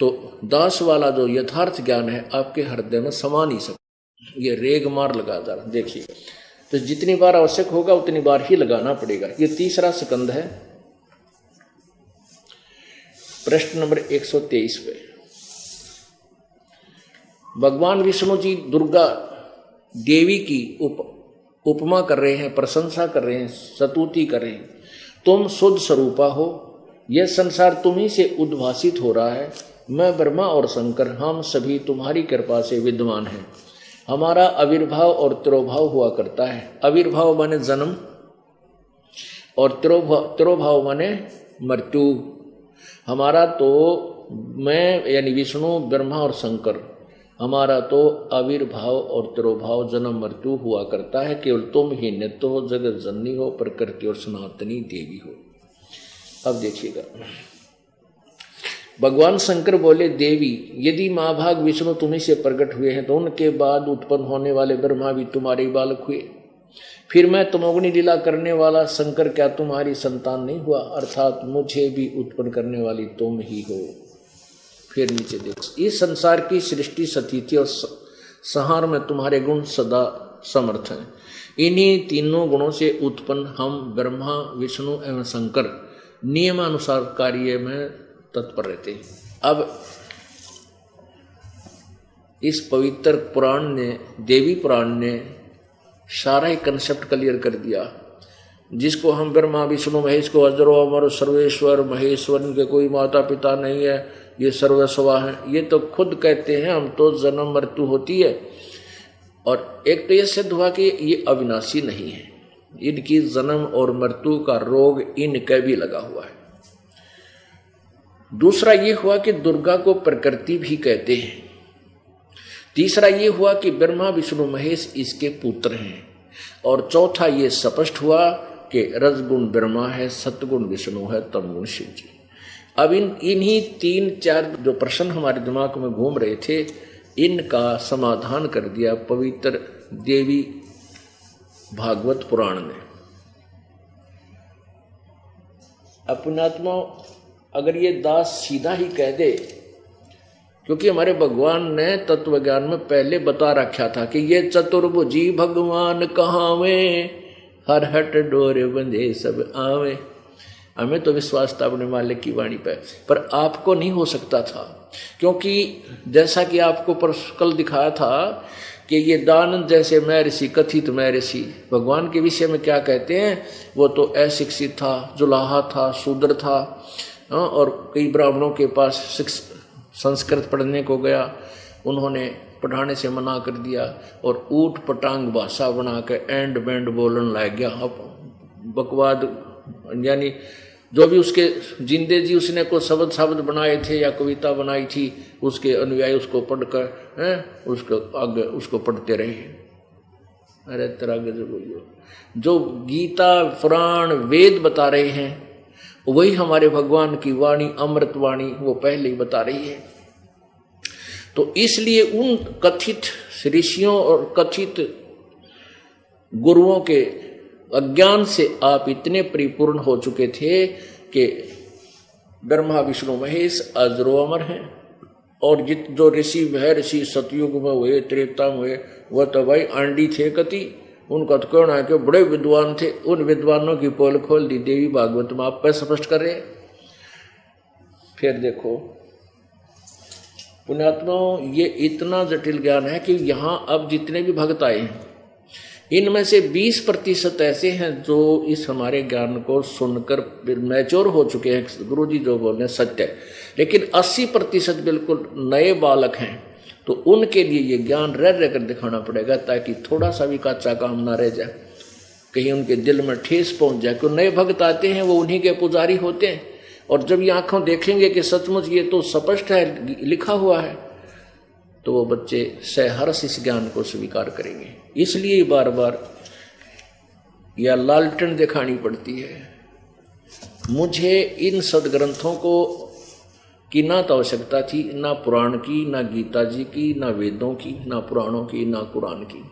तो दास वाला जो यथार्थ ज्ञान है आपके हृदय में समा नहीं सकता। ये रेग मार लगा जा रहा, देखिए। तो जितनी बार आवश्यक होगा उतनी बार ही लगाना पड़ेगा। ये तीसरा स्कंद है, प्रश्न नंबर 123 पे। भगवान विष्णु जी दुर्गा देवी की उपमा कर रहे हैं, प्रशंसा कर रहे हैं, स्तुति कर रहे हैं। तुम शुद्ध स्वरूपा हो, यह संसार तुम्ही से उद्भासित हो रहा है। मैं ब्रह्मा और शंकर, हम सभी तुम्हारी कृपा से विद्यमान हैं। हमारा आविर्भाव और तिरोभाव हुआ करता है। आविर्भाव माने जन्म, और तिरोभाव माने मृत्यु। हमारा तो मैं यानी विष्णु, ब्रह्मा और शंकर, हमारा तो आविर्भाव और तिरोभाव जन्म मृत्यु हुआ करता है। केवल तुम ही नित्य हो, जगत जननी हो, प्रकृति और सनातनी देवी हो। अब देखिएगा, भगवान शंकर बोले, देवी यदि महाभाग विष्णु तुम्ही से प्रकट हुए हैं तो उनके बाद उत्पन्न होने वाले ब्रह्मा भी तुम्हारे बालक हुए, फिर मैं तमोगुणी लीला करने वाला शंकर क्या तुम्हारी संतान नहीं हुआ? अर्थात मुझे भी उत्पन्न करने वाली तुम ही हो। फिर नीचे देखो, इस संसार की सृष्टि, स्थिति और संहार में तुम्हारे गुण सदा समर्थ हैं। इन्हीं तीनों गुणों से उत्पन्न हम ब्रह्मा, विष्णु एवं शंकर नियमानुसार कार्य में तत्पर रहते हैं। अब इस पवित्र पुराण ने, देवी पुराण ने सारा ही कंसेप्ट क्लियर कर दिया, जिसको हम ब्रह्मा, विष्णु, महेश को अजरो अमर सर्वेश्वर महेश्वर, इनके कोई माता पिता नहीं है, ये सर्वस्वा है, ये तो खुद कहते हैं हम तो जन्म मृत्यु होती है। और एक तो ये सिद्ध हुआ कि ये अविनाशी नहीं है, इनकी जन्म और मृत्यु का रोग इनके भी लगा हुआ है। दूसरा ये हुआ कि दुर्गा को प्रकृति भी कहते हैं। तीसरा ये हुआ कि ब्रह्मा, विष्णु, महेश इसके पुत्र हैं। और चौथा ये स्पष्ट हुआ कि रजगुण ब्रह्मा है, सतगुण विष्णु है, तमगुण शिव जी। अब इन्हीं 3-4 जो प्रश्न हमारे दिमाग में घूम रहे थे, इनका समाधान कर दिया पवित्र देवी भागवत पुराण ने। अपनात्मा अगर ये दास सीधा ही कह दे, क्योंकि हमारे भगवान ने तत्व ज्ञान में पहले बता रखा था कि ये चतुर्भुजी भगवान कहावे, हर हट डोरे बंधे सब आवे। हमें तो विश्वास था अपने मालिक की वाणी पर आपको नहीं हो सकता था, क्योंकि जैसा कि आपको कल दिखाया था कि ये दानंद जैसे महर्षि, कथित महर्षि भगवान के विषय में क्या कहते हैं, वो तो अशिक्षित था, जुलाहा था, शूद्र था, और कई ब्राह्मणों के पास संस्कृत पढ़ने को गया, उन्होंने पढ़ाने से मना कर दिया और ऊट पटांग भाषा बना के एंड बैंड बोलने लग गया। अब बकवाद यानी जो भी उसके जिंदे जी उसने को शब्द बनाए थे या कविता बनाई थी, उसके अनुयायी उसको पढ़कर उसको आगे उसको पढ़ते रहे। अरे तेरा गजब, जो गीता पुराण वेद बता रहे हैं वही हमारे भगवान की वाणी, अमृत वाणी, वो पहले ही बता रही है। तो इसलिए उन कथित ऋषियों और कथित गुरुओं के अज्ञान से आप इतने परिपूर्ण हो चुके थे कि ब्रह्मा, विष्णु, महेश अजरो अमर हैं। और जो ऋषि महर्षि सतयुग में हुए, त्रेता में हुए, वह तो भाई आंडी थे कति, उनका तो कहना है कि बड़े विद्वान थे। उन विद्वानों की पोल खोल दी देवी भागवत में, आप पर स्पष्ट कर रहे। फिर देखो पुण्यात्माओं, ये इतना जटिल ज्ञान है कि यहाँ अब जितने भी भक्त आए हैं, इनमें से 20% ऐसे हैं जो इस हमारे ज्ञान को सुनकर मैच्योर हो चुके हैं। गुरुजी जो बोल रहे हैं सत्य है, लेकिन 80% बिल्कुल नए बालक हैं। तो उनके लिए ये ज्ञान रह कर दिखाना पड़ेगा, ताकि थोड़ा सा भी कच्चा काम ना रह जाए, कहीं उनके दिल में ठेस पहुंच जाए। क्यों नए भक्त आते हैं, वो उन्हीं के पुजारी होते हैं, और जब ये आंखों देखेंगे कि सचमुच ये तो स्पष्ट है, लिखा हुआ है, तो वो बच्चे सहर्ष इस ज्ञान को स्वीकार करेंगे। इसलिए बार बार यह लालटेन दिखानी पड़ती है। मुझे इन सदग्रंथों को की ना तो आवश्यकता थी, ना पुराण की, ना गीता जी की, ना वेदों की, ना पुराणों की, ना कुरान की,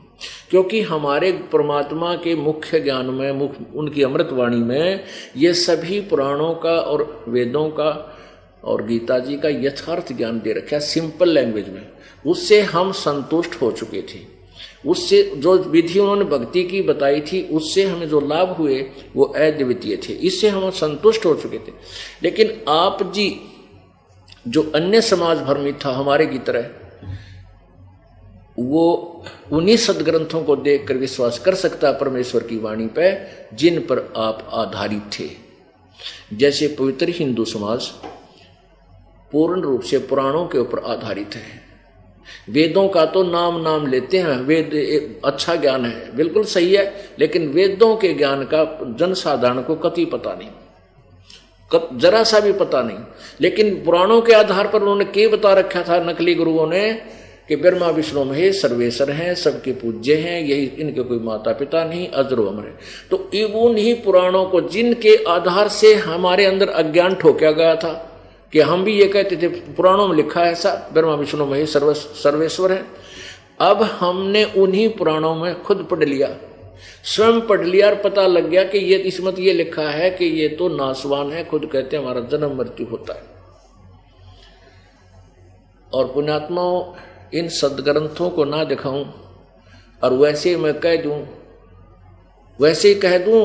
क्योंकि हमारे परमात्मा के मुख्य ज्ञान में, उनकी अमृतवाणी में ये सभी पुराणों का और वेदों का और गीता जी का यथार्थ ज्ञान दे रखा है सिंपल लैंग्वेज में। उससे हम संतुष्ट हो चुके थे। उससे जो विधि उन्होंने भक्ति की बताई थी, उससे हमें जो लाभ हुए वो अद्वितीय थे, इससे हम संतुष्ट हो चुके थे। लेकिन आप जी जो अन्य समाज भर था हमारे की तरह, वो उन्हीं सदग्रंथों को देखकर विश्वास कर सकता है परमेश्वर की वाणी पे, जिन पर आप आधारित थे। जैसे पवित्र हिंदू समाज पूर्ण रूप से पुराणों के ऊपर आधारित है। वेदों का तो नाम लेते हैं, वेद अच्छा ज्ञान है, बिल्कुल सही है, लेकिन वेदों के ज्ञान का जनसाधारण को कतई पता नहीं। जरा सा भी पता नहीं। लेकिन पुराणों के आधार पर उन्होंने क्या बता रखा था नकली गुरुओं ने कि ब्रह्मा विष्णु महेश सर्वेश्वर हैं, सबके पूज्य हैं, यही इनके कोई माता पिता नहीं, अजरो अमर है। तो उन्हीं पुराणों को जिनके आधार से हमारे अंदर अज्ञान ठोका गया था कि हम भी ये कहते थे, पुराणों में लिखा है ऐसा, ब्रह्मा विष्णु महेश सर्वेश्वर है। अब हमने उन्हीं पुराणों में खुद पढ़ लिया, स्वयं पढ़ लिया और पता लग गया कि ये इसमें ये लिखा है कि ये तो नासवान है, खुद कहते हैं हमारा जन्म मृत्यु होता है। और पुण्यात्माओं, इन सदग्रंथों को ना दिखाऊं और वैसे मैं कह दूं, वैसे ही कह दूं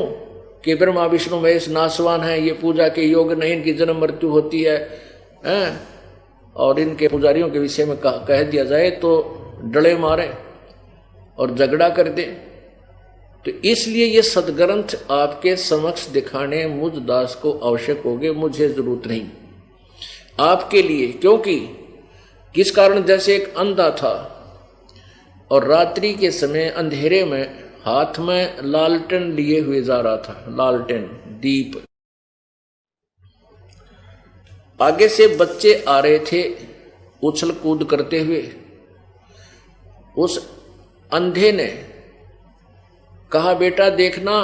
कि ब्रह्मा विष्णु महेश नासवान है, ये पूजा के योग नहीं, इनकी जन्म मृत्यु होती है, और इनके पुजारियों के विषय में कह दिया जाए तो डले मारे और झगड़ा कर दे। तो इसलिए ये सदग्रंथ आपके समक्ष दिखाने मुझ दास को आवश्यक होगे, मुझे जरूरत नहीं आपके लिए। क्योंकि किस कारण, जैसे एक अंधा था और रात्रि के समय अंधेरे में हाथ में लालटेन लिए हुए जा रहा था, लालटेन दीप, आगे से बच्चे आ रहे थे उछल कूद करते हुए। उस अंधे ने कहा, बेटा देखना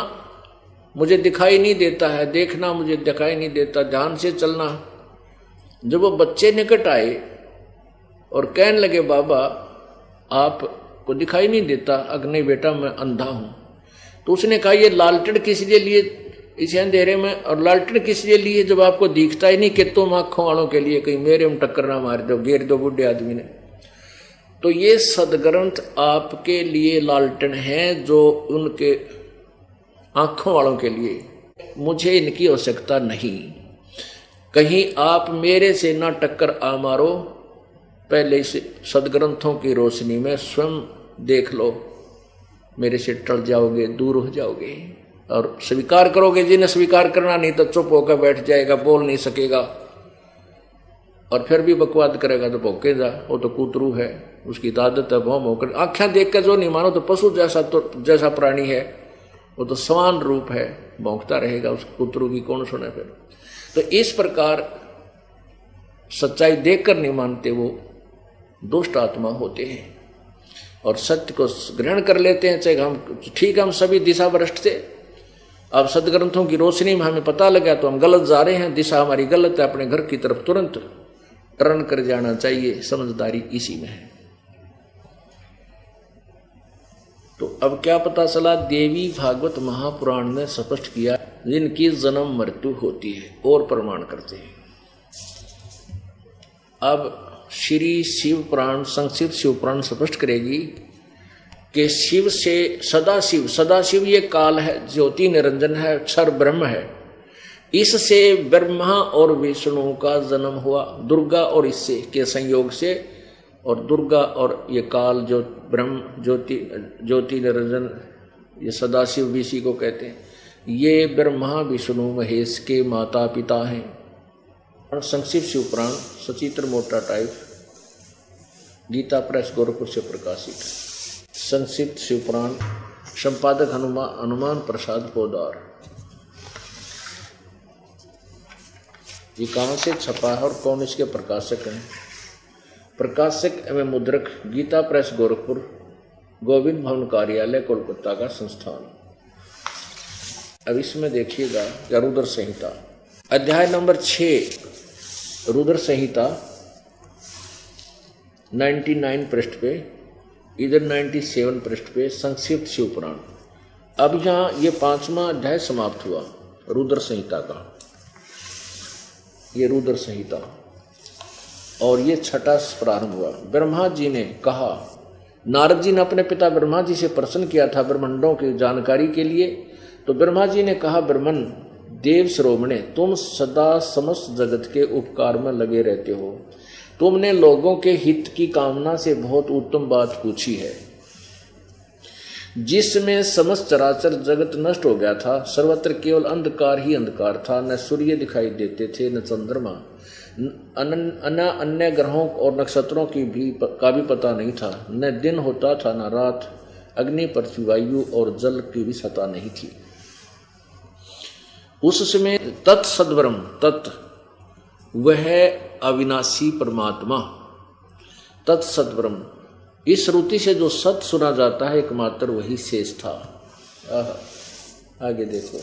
मुझे दिखाई नहीं देता है, देखना मुझे दिखाई नहीं देता, ध्यान से चलना। जब वो बच्चे निकट आए और कहने लगे, बाबा आपको दिखाई नहीं देता? अग्नि बेटा मैं अंधा हूं। तो उसने कहा, ये लालटेन किस लिए लिए इस अंधेरे में, और लालटेन किस लिए लिए जब आपको दिखता ही नहीं कि तुम आंखों वालों के लिए कहीं मेरे में टक्कर ना मार दो, घेर दो बुढ़े आदमी ने। तो ये सदग्रंथ आपके लिए लालटेन है, जो उनके आंखों वालों के लिए, मुझे इनकी आवश्यकता नहीं। कहीं आप मेरे से ना टक्कर आ मारो, पहले इस सदग्रंथों की रोशनी में स्वयं देख लो, मेरे से टल जाओगे, दूर हो जाओगे और स्वीकार करोगे। जिन्हें स्वीकार करना नहीं तो चुप होकर बैठ जाएगा, बोल नहीं सकेगा, और फिर भी बकवाद करेगा तो भौंकेगा, वो तो कूतरू है, उसकी आदत है भौं होकर। आंखें देख कर जो नहीं मानो तो पशु जैसा प्राणी है, वो तो समान रूप है, भौंकता रहेगा, उस कूतरू की कौन सुने फिर। तो इस प्रकार सच्चाई देखकर नहीं मानते वो दुष्ट आत्मा होते हैं, और सत्य को ग्रहण कर लेते हैं। चाहे हम ठीक, हम सभी दिशा भ्रष्ट थे, अब सदग्रंथों की रोशनी में हमें पता लगा तो हम गलत जा रहे हैं, दिशा हमारी गलत है, अपने घर की तरफ तुरंत टर्न कर जाना चाहिए। समझदारी इसी में है। तो अब क्या पता चला, देवी भागवत महापुराण ने स्पष्ट किया जिनकी जन्म मृत्यु होती है, और प्रमाण करते हैं। अब श्री शिव पुराण, संक्षिप्त शिव पुराण स्पष्ट करेगी कि शिव से सदाशिव, सदाशिव ये काल है, ज्योति निरंजन है, अक्षर ब्रह्म है, इससे ब्रह्मा और विष्णु का जन्म हुआ, दुर्गा और इससे के संयोग से। और दुर्गा और ये काल जो ब्रह्म ज्योति निरंजन, ये सदाशिव भी इसी को कहते हैं, ये ब्रह्मा विष्णु महेश के माता पिता हैं। और संक्षिप्त शिव पुराण सचित्र मोटा टाइप, गीता प्रेस गोरखपुर से प्रकाशित। संक्षिप्त शिव पुराण, संपादक हनुमान प्रसाद पोदार। ये कहाँ से छपा है और कौन इसके प्रकाशक हैं? प्रकाशक एवं मुद्रक गीता प्रेस गोरखपुर, गोविंद भवन कार्यालय कोलकाता का संस्थान। अब इसमें देखिएगा रुद्र संहिता, अध्याय नंबर 6, रुद्र संहिता 99 पृष्ठ पे, इधर 97 पृष्ठ पे संक्षिप्त शिव पुराण। अब यहाँ ये 5वां अध्याय समाप्त हुआ रुद्र संहिता का, ये रुद्र संहिता, और ये 6वां प्रारंभ हुआ। ब्रह्मा जी ने कहा, नारद जी ने अपने पिता ब्रह्मा जी से प्रश्न किया था ब्रह्मांडों की जानकारी के लिए। तो ब्रह्मा जी ने कहा, ब्रह्मन देव श्रोमणे, तुम सदा समस्त जगत के उपकार में लगे रहते हो, तुमने लोगों के हित की कामना से बहुत उत्तम बात पूछी है। जिसमें समस्त चराचर जगत नष्ट हो गया था, सर्वत्र केवल अंधकार ही अंधकार था, न सूर्य दिखाई देते थे न चंद्रमा, अन्य ग्रहों और नक्षत्रों का भी पता नहीं था, न दिन होता था न रात, अग्नि पृथ्वी वायु और जल की भी सत्ता नहीं थी। उस समय तत्सद्ब्रह्म, तत् वह अविनाशी परमात्मा, तत्सद्ब्रह्म, इस श्रुति से जो सत सुना जाता है एकमात्र वही शेष था। आगे देखो,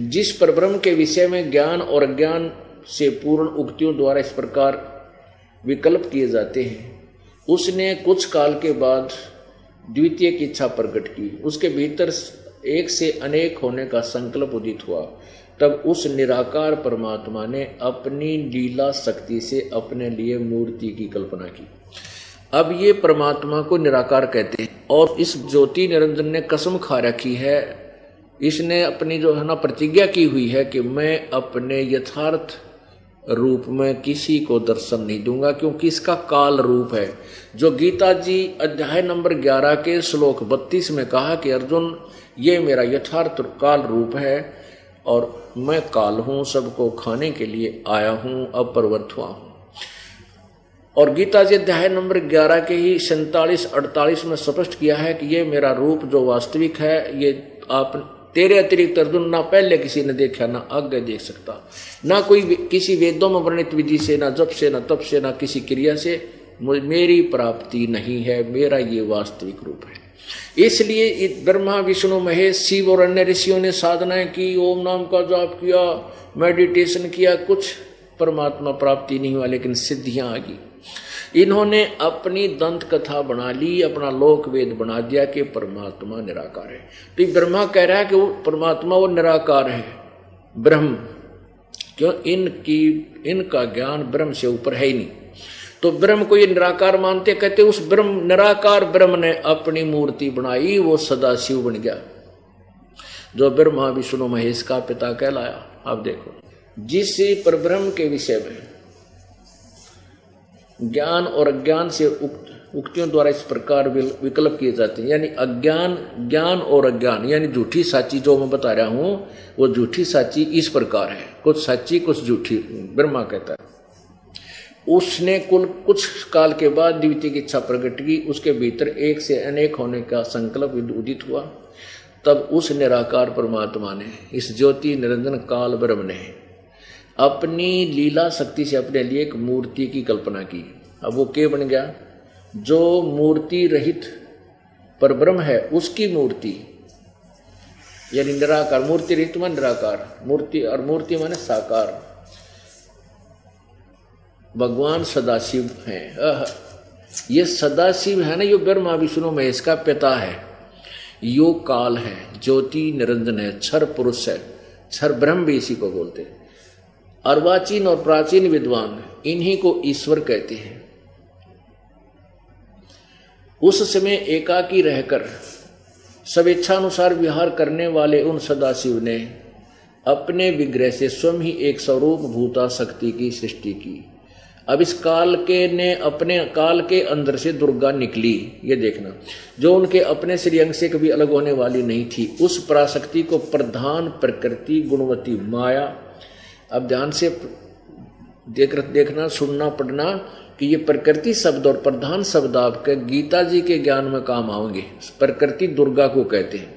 जिस परब्रह्म के विषय में ज्ञान और अज्ञान से पूर्ण उक्तियों द्वारा इस प्रकार विकल्प किए जाते हैं, उसने कुछ काल के बाद द्वितीय की इच्छा प्रकट की। उसके भीतर एक से अनेक होने का संकल्प उदित हुआ। तब उस निराकार परमात्मा ने अपनी लीला शक्ति से अपने लिए मूर्ति की कल्पना की। अब ये परमात्मा को निराकार कहते हैं और इस ज्योति निरंजन ने कसम खा रखी है, इसने अपनी जो है ना प्रतिज्ञा की हुई है कि मैं अपने यथार्थ रूप में किसी को दर्शन नहीं दूंगा, क्योंकि इसका काल रूप है। जो गीता जी अध्याय नंबर 11 के श्लोक 32 में कहा कि अर्जुन ये मेरा यथार्थ काल रूप है और मैं काल हूं, सबको खाने के लिए आया हूं, अब प्रवृत्त हुआ हूं। और गीता जी अध्याय नंबर 11 के ही 47-48 में स्पष्ट किया है कि ये मेरा रूप जो वास्तविक है, ये आप तेरे अतिरिक्त अर्जुन ना पहले किसी ने देखा, ना आगे देख सकता, ना कोई किसी वेदों में वर्णित विधि से, ना जप से, ना तप से, ना किसी क्रिया से मेरी प्राप्ति नहीं है, मेरा ये वास्तविक रूप है। इसलिए ब्रह्मा विष्णु महेश शिव और अन्य ऋषियों ने साधनाएं की, ओम नाम का जाप किया, मेडिटेशन किया, कुछ परमात्मा प्राप्ति नहीं हुआ, लेकिन सिद्धियां आ गई। इन्होंने अपनी दंत कथा बना ली, अपना लोक वेद बना दिया कि परमात्मा निराकार है। तो ब्रह्मा कह रहा है कि वो परमात्मा वो निराकार है, ब्रह्म, क्यों इनका ज्ञान ब्रह्म से ऊपर है ही नहीं। तो ब्रह्म को ये निराकार मानते, कहते उस ब्रह्म निराकार ब्रह्म ने अपनी मूर्ति बनाई, वो सदाशिव बन गया, जो ब्रह्मा विष्णु महेश का पिता कहलाया। अब देखो, जिस परब्रह्म के विषय में ज्ञान और अज्ञान से उक्तियों द्वारा इस प्रकार विकल्प किए जाते हैं, यानी अज्ञान, ज्ञान और अज्ञान, यानी झूठी साची जो मैं बता रहा हूं, वो झूठी साची इस प्रकार है, कुछ सच्ची कुछ झूठी। ब्रह्मा कहता है उसने कुछ काल के बाद द्वितीय की इच्छा प्रकट की, उसके भीतर एक से अनेक होने का संकल्प उदित हुआ। तब उस निराकार परमात्मा ने, इस ज्योति निरंजन काल ब्रह्म ने अपनी लीला शक्ति से अपने लिए एक मूर्ति की कल्पना की। अब वो क्या बन गया? जो मूर्ति रहित परब्रह्म है उसकी मूर्ति, यानी निराकार। मूर्ति रहित माने निराकार, मूर्ति और मूर्ति माने साकार। भगवान सदाशिव हैं। ये सदाशिव है ना, यो ब्रह्मा विष्णु महेश का पिता है, यो काल है, ज्योति निरंजन है, क्षर पुरुष है, क्षर ब्रह्म भी इसी को बोलते हैं। अर्वाचीन और प्राचीन विद्वान इन्हीं को ईश्वर कहते हैं। उस समय एकाकी रहकर स्वेच्छानुसार विहार करने वाले उन सदाशिव ने अपने विग्रह से स्वयं ही एक स्वरूप भूता शक्ति की सृष्टि की। अब इस काल के ने अपने काल के अंदर से दुर्गा निकली, ये देखना, जो उनके अपने श्रीअंग से कभी अलग होने वाली नहीं थी। उस पराशक्ति को प्रधान प्रकृति गुणवती माया, अब ध्यान से देखना, सुनना, पढ़ना कि ये प्रकृति शब्द और प्रधान शब्द आपके गीता जी के ज्ञान में काम आएंगे। प्रकृति दुर्गा को कहते हैं।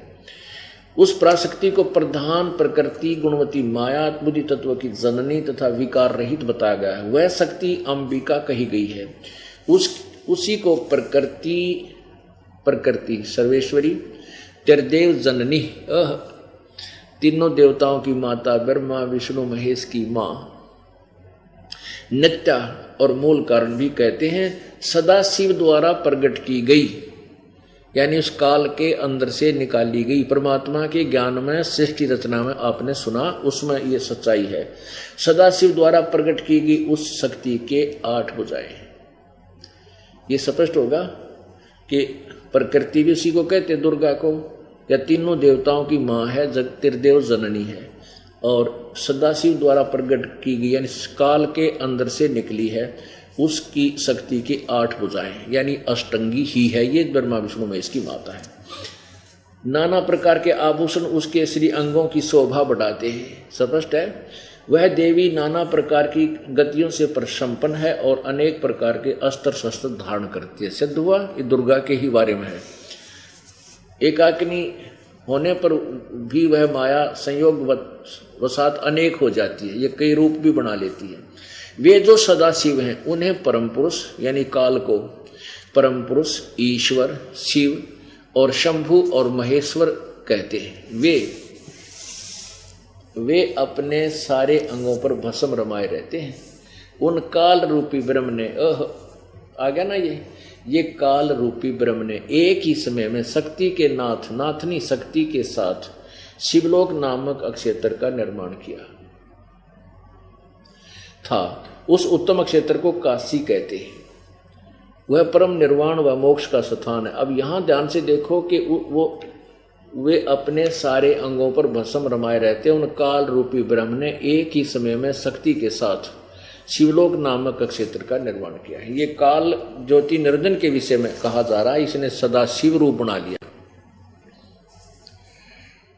उस पराशक्ति को प्रधान प्रकृति गुणवती माया बुद्धि तत्व की जननी तथा विकार रहित बताया गया है। वह शक्ति अंबिका कही गई है। उसी को प्रकृति सर्वेश्वरी, त्रिदेव जननी, तीनों देवताओं की माता, ब्रह्मा विष्णु महेश की मां, नित्या और मूल कारण भी कहते हैं। सदाशिव द्वारा प्रकट की गई, यानी उस काल के अंदर से निकाली गई। परमात्मा के ज्ञान में, सृष्टि रचना में आपने सुना, उसमें ये सच्चाई है। सदाशिव द्वारा प्रकट की गई उस शक्ति के 8 भुजाएं। ये स्पष्ट होगा कि प्रकृति भी उसी को कहते, दुर्गा को, या तीनों देवताओं की मां है, त्रिदेव जननी है। और सदाशिव द्वारा प्रकट की गई, यानी काल के अंदर से निकली है, उसकी शक्ति की 8 भुजाएं, यानी अष्टंगी ही है। ये ब्रह्मा विष्णु महेश की माता है। नाना प्रकार के आभूषण उसके श्री अंगों की शोभा बढ़ाते हैं। स्पष्ट है, वह देवी नाना प्रकार की गतियों से प्रसंपन्न है और अनेक प्रकार के अस्त्र शस्त्र धारण करती है। सिद्ध हुआ ये दुर्गा के ही बारे में है। एकाकिनी होने पर भी वह माया संयोग वसात अनेक हो जाती है, ये कई रूप भी बना लेती है। वे जो सदा शिव हैं उन्हें परम पुरुष यानी काल को परम पुरुष, ईश्वर, शिव और शंभु और महेश्वर कहते हैं। वे अपने सारे अंगों पर भस्म रमाए रहते हैं। उन काल रूपी ब्रह्म ने आ गया ना, ये काल रूपी ब्रह्म ने एक ही समय में शक्ति के नाथनी शक्ति के साथ शिवलोक नामक अक्षेत्र का निर्माण किया था। उस उत्तम क्षेत्र को काशी कहते हैं। वह परम निर्वाण व मोक्ष का स्थान है। अब यहां ध्यान से देखो कि वे अपने सारे अंगों पर भस्म रमाए रहते हैं। उन काल रूपी ब्रह्म ने एक ही समय में शक्ति के साथ शिवलोक नामक क्षेत्र का निर्माण किया है। ये काल ज्योति निरंजन के विषय में कहा जा रहा है, इसने सदा शिव रूप बना लिया।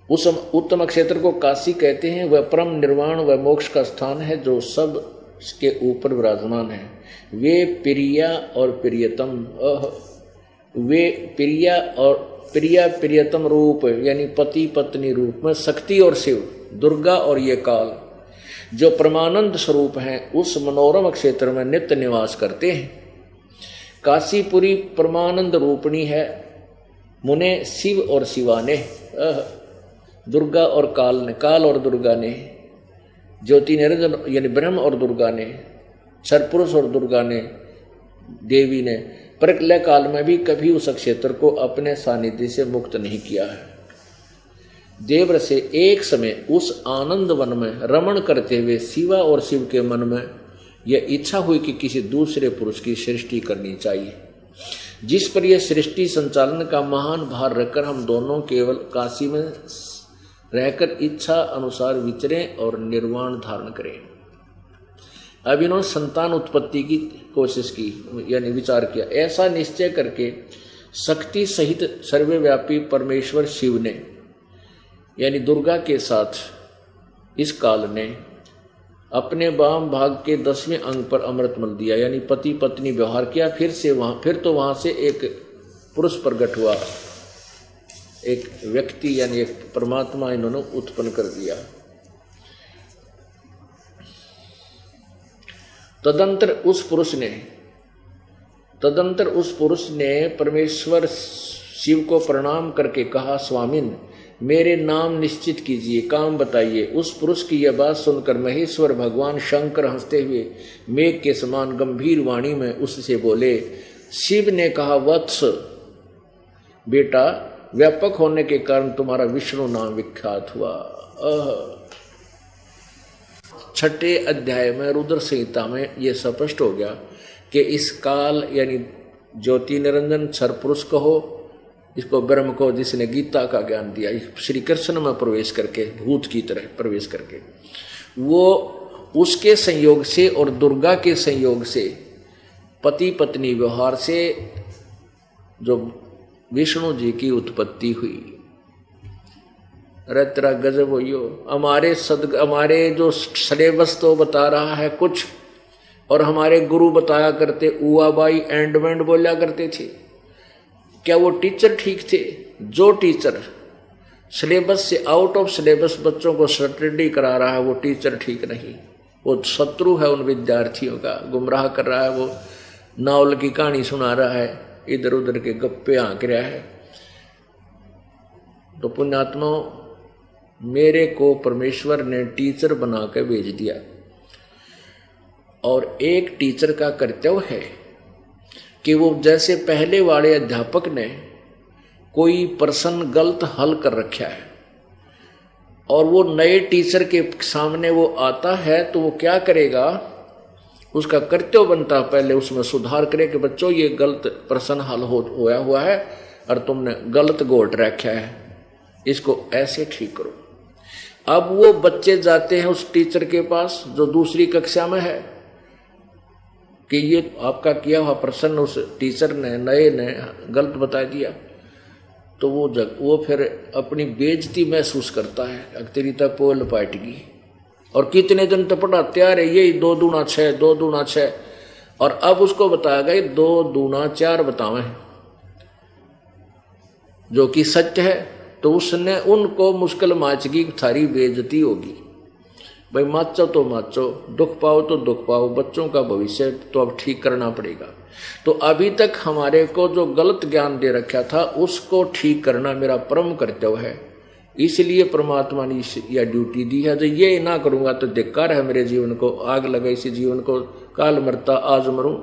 उस उत्तम क्षेत्र को काशी कहते हैं। वह परम निर्वाण व मोक्ष का स्थान है जो सब के ऊपर विराजमान है। वे प्रिया और प्रियतम प्रियतम रूप यानी पति पत्नी रूप में शक्ति और शिव, दुर्गा और ये काल जो परमानंद स्वरूप हैं उस मनोरम क्षेत्र में नित्य निवास करते हैं। काशीपुरी परमानंद रूपणी है। मुने शिव और शिवा ने दुर्गा और काल और दुर्गा ने, ज्योति निरंजन यानी ब्रह्म और दुर्गा ने, सरपुरुष और दुर्गा ने, देवी ने प्रलय काल में भी कभी उस क्षेत्र को अपने सानिध्य से मुक्त नहीं किया है। देवर से एक समय उस आनंद वन में रमण करते हुए शिवा और शिव के मन में यह इच्छा हुई कि किसी दूसरे पुरुष की सृष्टि करनी चाहिए, जिस पर यह सृष्टि संचालन का महान भार रखकर हम दोनों केवल काशी में रहकर इच्छा अनुसार विचरें और निर्वाण धारण करें। अब इन्होंने संतान उत्पत्ति की कोशिश की यानी विचार किया। ऐसा निश्चय करके शक्ति सहित सर्वव्यापी परमेश्वर शिव ने यानी दुर्गा के साथ इस काल ने अपने वाम भाग के 10वें अंग पर अमृत मल दिया यानी पति पत्नी व्यवहार किया। फिर तो वहां से एक पुरुष प्रकट हुआ, एक व्यक्ति यानी एक परमात्मा इन्होंने उत्पन्न कर दिया। तदंतर उस पुरुष ने परमेश्वर शिव को प्रणाम करके कहा, स्वामिन मेरे नाम निश्चित कीजिए, काम बताइए। उस पुरुष की यह बात सुनकर महेश्वर भगवान शंकर हंसते हुए मेघ के समान गंभीर वाणी में उससे बोले। शिव ने कहा, वत्स बेटा, व्यापक होने के कारण तुम्हारा विष्णु नाम विख्यात हुआ। 6ठे अध्याय में रुद्र संहिता में यह स्पष्ट हो गया कि इस काल यानी ज्योति निरंजन सरपुरुष कहो, इसको ब्रह्म को, जिसने गीता का ज्ञान दिया, श्री कृष्ण में प्रवेश करके भूत की तरह प्रवेश करके, वो उसके संयोग से और दुर्गा के संयोग से पति पत्नी व्यवहार से जो विष्णु जी की उत्पत्ति हुई। अरे तेरा गजब हो यो, हमारे जो सिलेबस तो बता रहा है कुछ, और हमारे गुरु बताया करते उआ बाई एंड वेंड बोला करते थे। क्या वो टीचर ठीक थे? जो टीचर सिलेबस से आउट ऑफ सिलेबस बच्चों को स्टडी करा रहा है वो टीचर ठीक नहीं, वो शत्रु है उन विद्यार्थियों का, गुमराह कर रहा है, वो नावल की कहानी सुना रहा है, इधर उधर के गप्पे आंक रहा है। तो पुण्यात्मा, मेरे को परमेश्वर ने टीचर बना के भेज दिया, और एक टीचर का कर्तव्य है कि वो जैसे पहले वाले अध्यापक ने कोई प्रश्न गलत हल कर रखा है और वो नए टीचर के सामने वो आता है, तो वो क्या करेगा, उसका कर्तव्य बनता है पहले उसमें सुधार करे कि बच्चों ये गलत प्रश्न हल होया हुआ है और तुमने गलत गोट रखा है, इसको ऐसे ठीक करो। अब वो बच्चे जाते हैं उस टीचर के पास जो दूसरी कक्षा में है कि ये आपका किया हुआ प्रश्न उस टीचर ने नए ने गलत बता दिया, तो वो फिर अपनी बेइज्जती महसूस करता है, तेरी तक पोल पाटेगी। और कितने दिन तो पढ़ाते आ रहे, यही 2 दूना 6, 2 दूना 6, और अब उसको बताया गया 2 दूना 4 बतावें, जो कि सत्य है। तो उसने उनको मुश्किल माचगी, थारी बेइज्जती होगी। भाई माचो तो माचो, दुख पाओ तो दुख पाओ, बच्चों का भविष्य तो अब ठीक करना पड़ेगा। तो अभी तक हमारे को जो गलत ज्ञान दे रखा था उसको ठीक करना मेरा परम कर्तव्य है, इसलिए परमात्मा ने यह ड्यूटी दी है। जो ये ना करूंगा तो धिक्कार है मेरे जीवन को, आग लगे इसी जीवन को, काल मरता आज मरूं।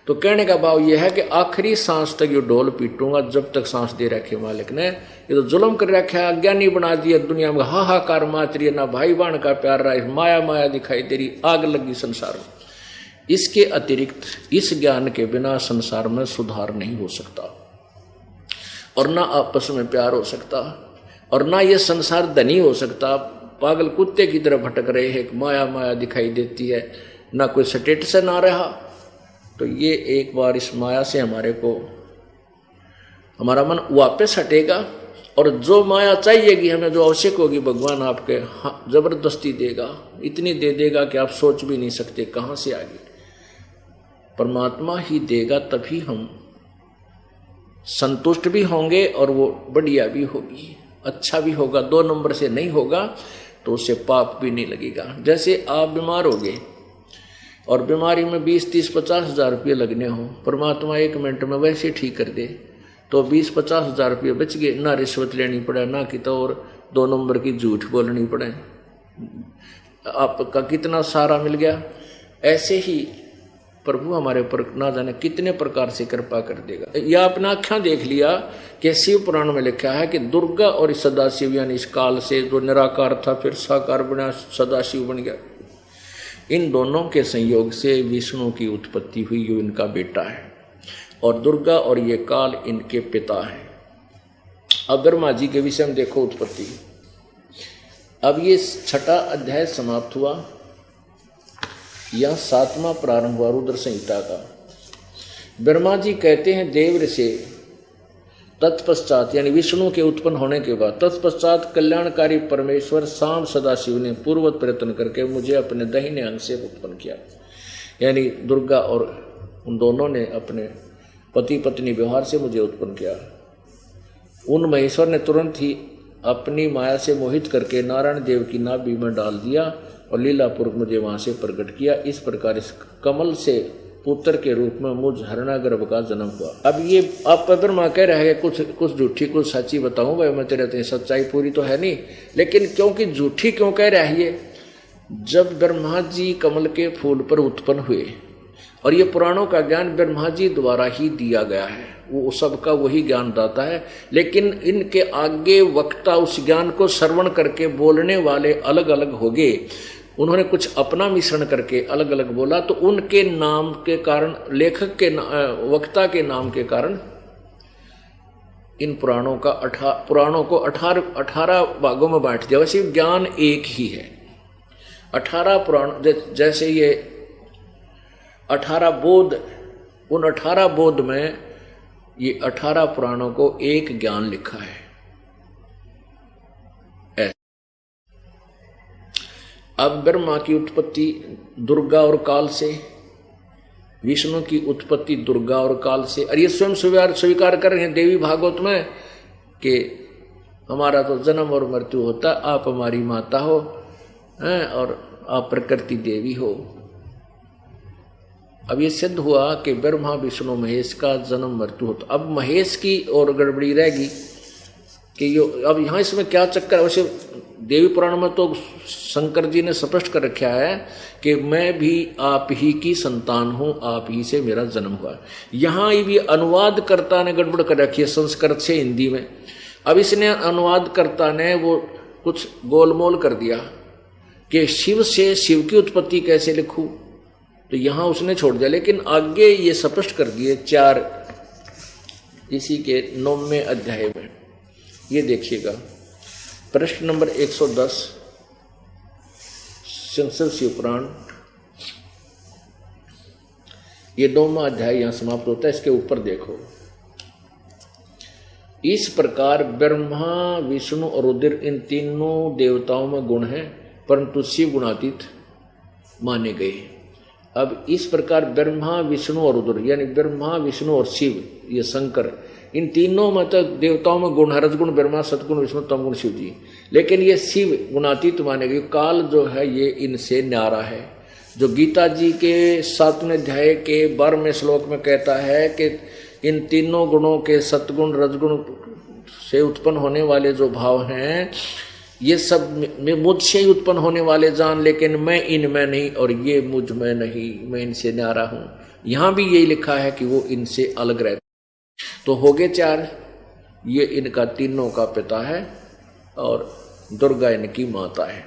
तो कहने का भाव यह है कि आखिरी सांस तक ये ढोल पीटूंगा जब तक सांस दे रखे मालिक ने। ये तो जुल्म कर रखा है, अज्ञानी बना दिया दुनिया में, हाहाकार माच रही है, ना भाई बहन का प्यार रहा, माया माया दिखाई दे रही, आग लगी संसार में। इसके अतिरिक्त इस ज्ञान के बिना संसार में सुधार नहीं हो सकता, और ना आपस में प्यार हो सकता, और ना ये संसार धनी हो सकता। पागल कुत्ते की तरह भटक रहे हैं, माया माया दिखाई देती है, ना कोई स्टेटस ना रहा। तो ये एक बार इस माया से हमारे को, हमारा मन वापस हटेगा, और जो माया चाहिएगी हमें, जो आवश्यक होगी, भगवान आपके जबरदस्ती देगा, इतनी दे देगा कि आप सोच भी नहीं सकते कहां से आगे। परमात्मा ही देगा, तभी हम संतुष्ट भी होंगे और वो बढ़िया भी होगी, अच्छा भी होगा। 2 नंबर से नहीं होगा तो उससे पाप भी नहीं लगेगा। जैसे आप बीमार हो गए और बीमारी में 20, 30, 50 हजार रुपये लगने हो, परमात्मा 1 मिनट में वैसे ठीक कर दे तो 20, 50 हजार रुपये बच गए, ना रिश्वत लेनी पड़े, ना कि तो और 2 नंबर की झूठ बोलनी पड़े, आपका कितना सारा मिल गया। ऐसे ही प्रभु हमारे ऊपर ना जाने कितने प्रकार से कृपा कर देगा। यह अपना आँखें देख लिया कि शिव पुराण में लिखा है कि दुर्गा और सदाशिव, यानी इस काल से जो निराकार था फिर साकार बना, सदाशिव बन गया, इन दोनों के संयोग से विष्णु की उत्पत्ति हुई, जो इनका बेटा है, और दुर्गा और ये काल इनके पिता हैं। अब ब्रह्मा जी के विषय में देखो उत्पत्ति। अब ये 6ठा अध्याय समाप्त हुआ, यह 7वां प्रारंभ हुआ रुद्र संहिता का। ब्रह्मा जी कहते हैं देव से तत्पश्चात, यानी विष्णु के उत्पन्न होने के बाद, तत्पश्चात कल्याणकारी परमेश्वर शाम सदाशिव ने पूर्ववत प्रयत्न करके मुझे अपने दाहिने अंग से उत्पन्न किया। यानी दुर्गा और उन दोनों ने अपने पति पत्नी व्यवहार से मुझे उत्पन्न किया। उन महेश्वर ने तुरंत ही अपनी माया से मोहित करके नारायण देव की नाभि में डाल दिया और लीलापूर्वक मुझे वहां से प्रकट किया। इस प्रकार इस कमल से पुत्र के रूप में मुझ हरणागर्भ का जन्म हुआ। अब ये आप ब्रह्मा कह रहे हैं कुछ झूठी कुछ सच्ची बताऊं भाई, मैं तेरे सच्चाई पूरी तो है नहीं, लेकिन क्योंकि झूठी क्यों कह रहा है ये, जब ब्रह्मा जी कमल के फूल पर उत्पन्न हुए, और ये पुराणों का ज्ञान ब्रह्मा जी द्वारा ही दिया गया है, वो सबका वही ज्ञान दाता है, लेकिन इनके आगे वक्ता उस ज्ञान को श्रवण करके बोलने वाले अलग अलग हो गए। उन्होंने कुछ अपना मिश्रण करके अलग अलग बोला, तो उनके नाम के कारण, लेखक के वक्ता के नाम के कारण इन पुराणों को 18 भागों में बांट दिया। वैसे ज्ञान एक ही है। 18 पुराण, जैसे ये 18 बोध, उन 18 बोध में ये 18 पुराणों को एक ज्ञान लिखा है। अब ब्रह्मा की उत्पत्ति दुर्गा और काल से, विष्णु की उत्पत्ति दुर्गा और काल से, और ये स्वयं स्वीकार कर रहे हैं देवी भागवत में कि हमारा तो जन्म और मृत्यु होता, आप हमारी माता हो और आप प्रकृति देवी हो। अब ये सिद्ध हुआ कि ब्रह्मा विष्णु महेश का जन्म मृत्यु होता। अब महेश की और गड़बड़ी रहेगी कि यो, अब यहाँ इसमें क्या चक्कर है। वैसे देवी पुराण में तो शंकर जी ने स्पष्ट कर रखा है कि मैं भी आप ही की संतान हूं, आप ही से मेरा जन्म हुआ। यहाँ भी अनुवादकर्ता ने गड़बड़ कर रखी है संस्कृत से हिंदी में। अब इसने अनुवादकर्ता ने वो कुछ गोलमोल कर दिया कि शिव से शिव की उत्पत्ति कैसे लिखूं, तो यहां उसने छोड़ दिया, लेकिन आगे ये स्पष्ट कर दिए 4 इसी के 9वें अध्याय में। ये देखिएगा प्रश्न नंबर 110 संस्कृत शिव पुराण, ये 9वां अध्याय यहां समाप्त होता है। इसके ऊपर देखो, इस प्रकार ब्रह्मा विष्णु और रुद्र इन तीनों देवताओं में गुण हैं, परंतु शिव गुणातीत माने गए। अब इस प्रकार ब्रह्मा विष्णु और रुद्र, यानी ब्रह्मा विष्णु और शिव, ये शंकर, इन तीनों में तो देवताओं में गुण है, रजगुण ब्रह्मा, सतगुण विष्णु, तमगुण शिव जी। लेकिन ये शिव गुणातीत माने गए। काल जो है ये इनसे न्यारा है। जो गीता जी के 7वें अध्याय के 12वें श्लोक में कहता है कि इन तीनों गुणों के सतगुण रजगुण से उत्पन्न होने वाले जो भाव हैं ये सब मुझसे ही उत्पन्न होने वाले जान, लेकिन मैं इनमें नहीं और ये मुझ में नहीं, मैं इनसे न्यारा हूं। यहां भी यही लिखा है कि वो इनसे अलग रहते। तो हो गए 4। ये इनका तीनों का पिता है और दुर्गा इनकी माता है।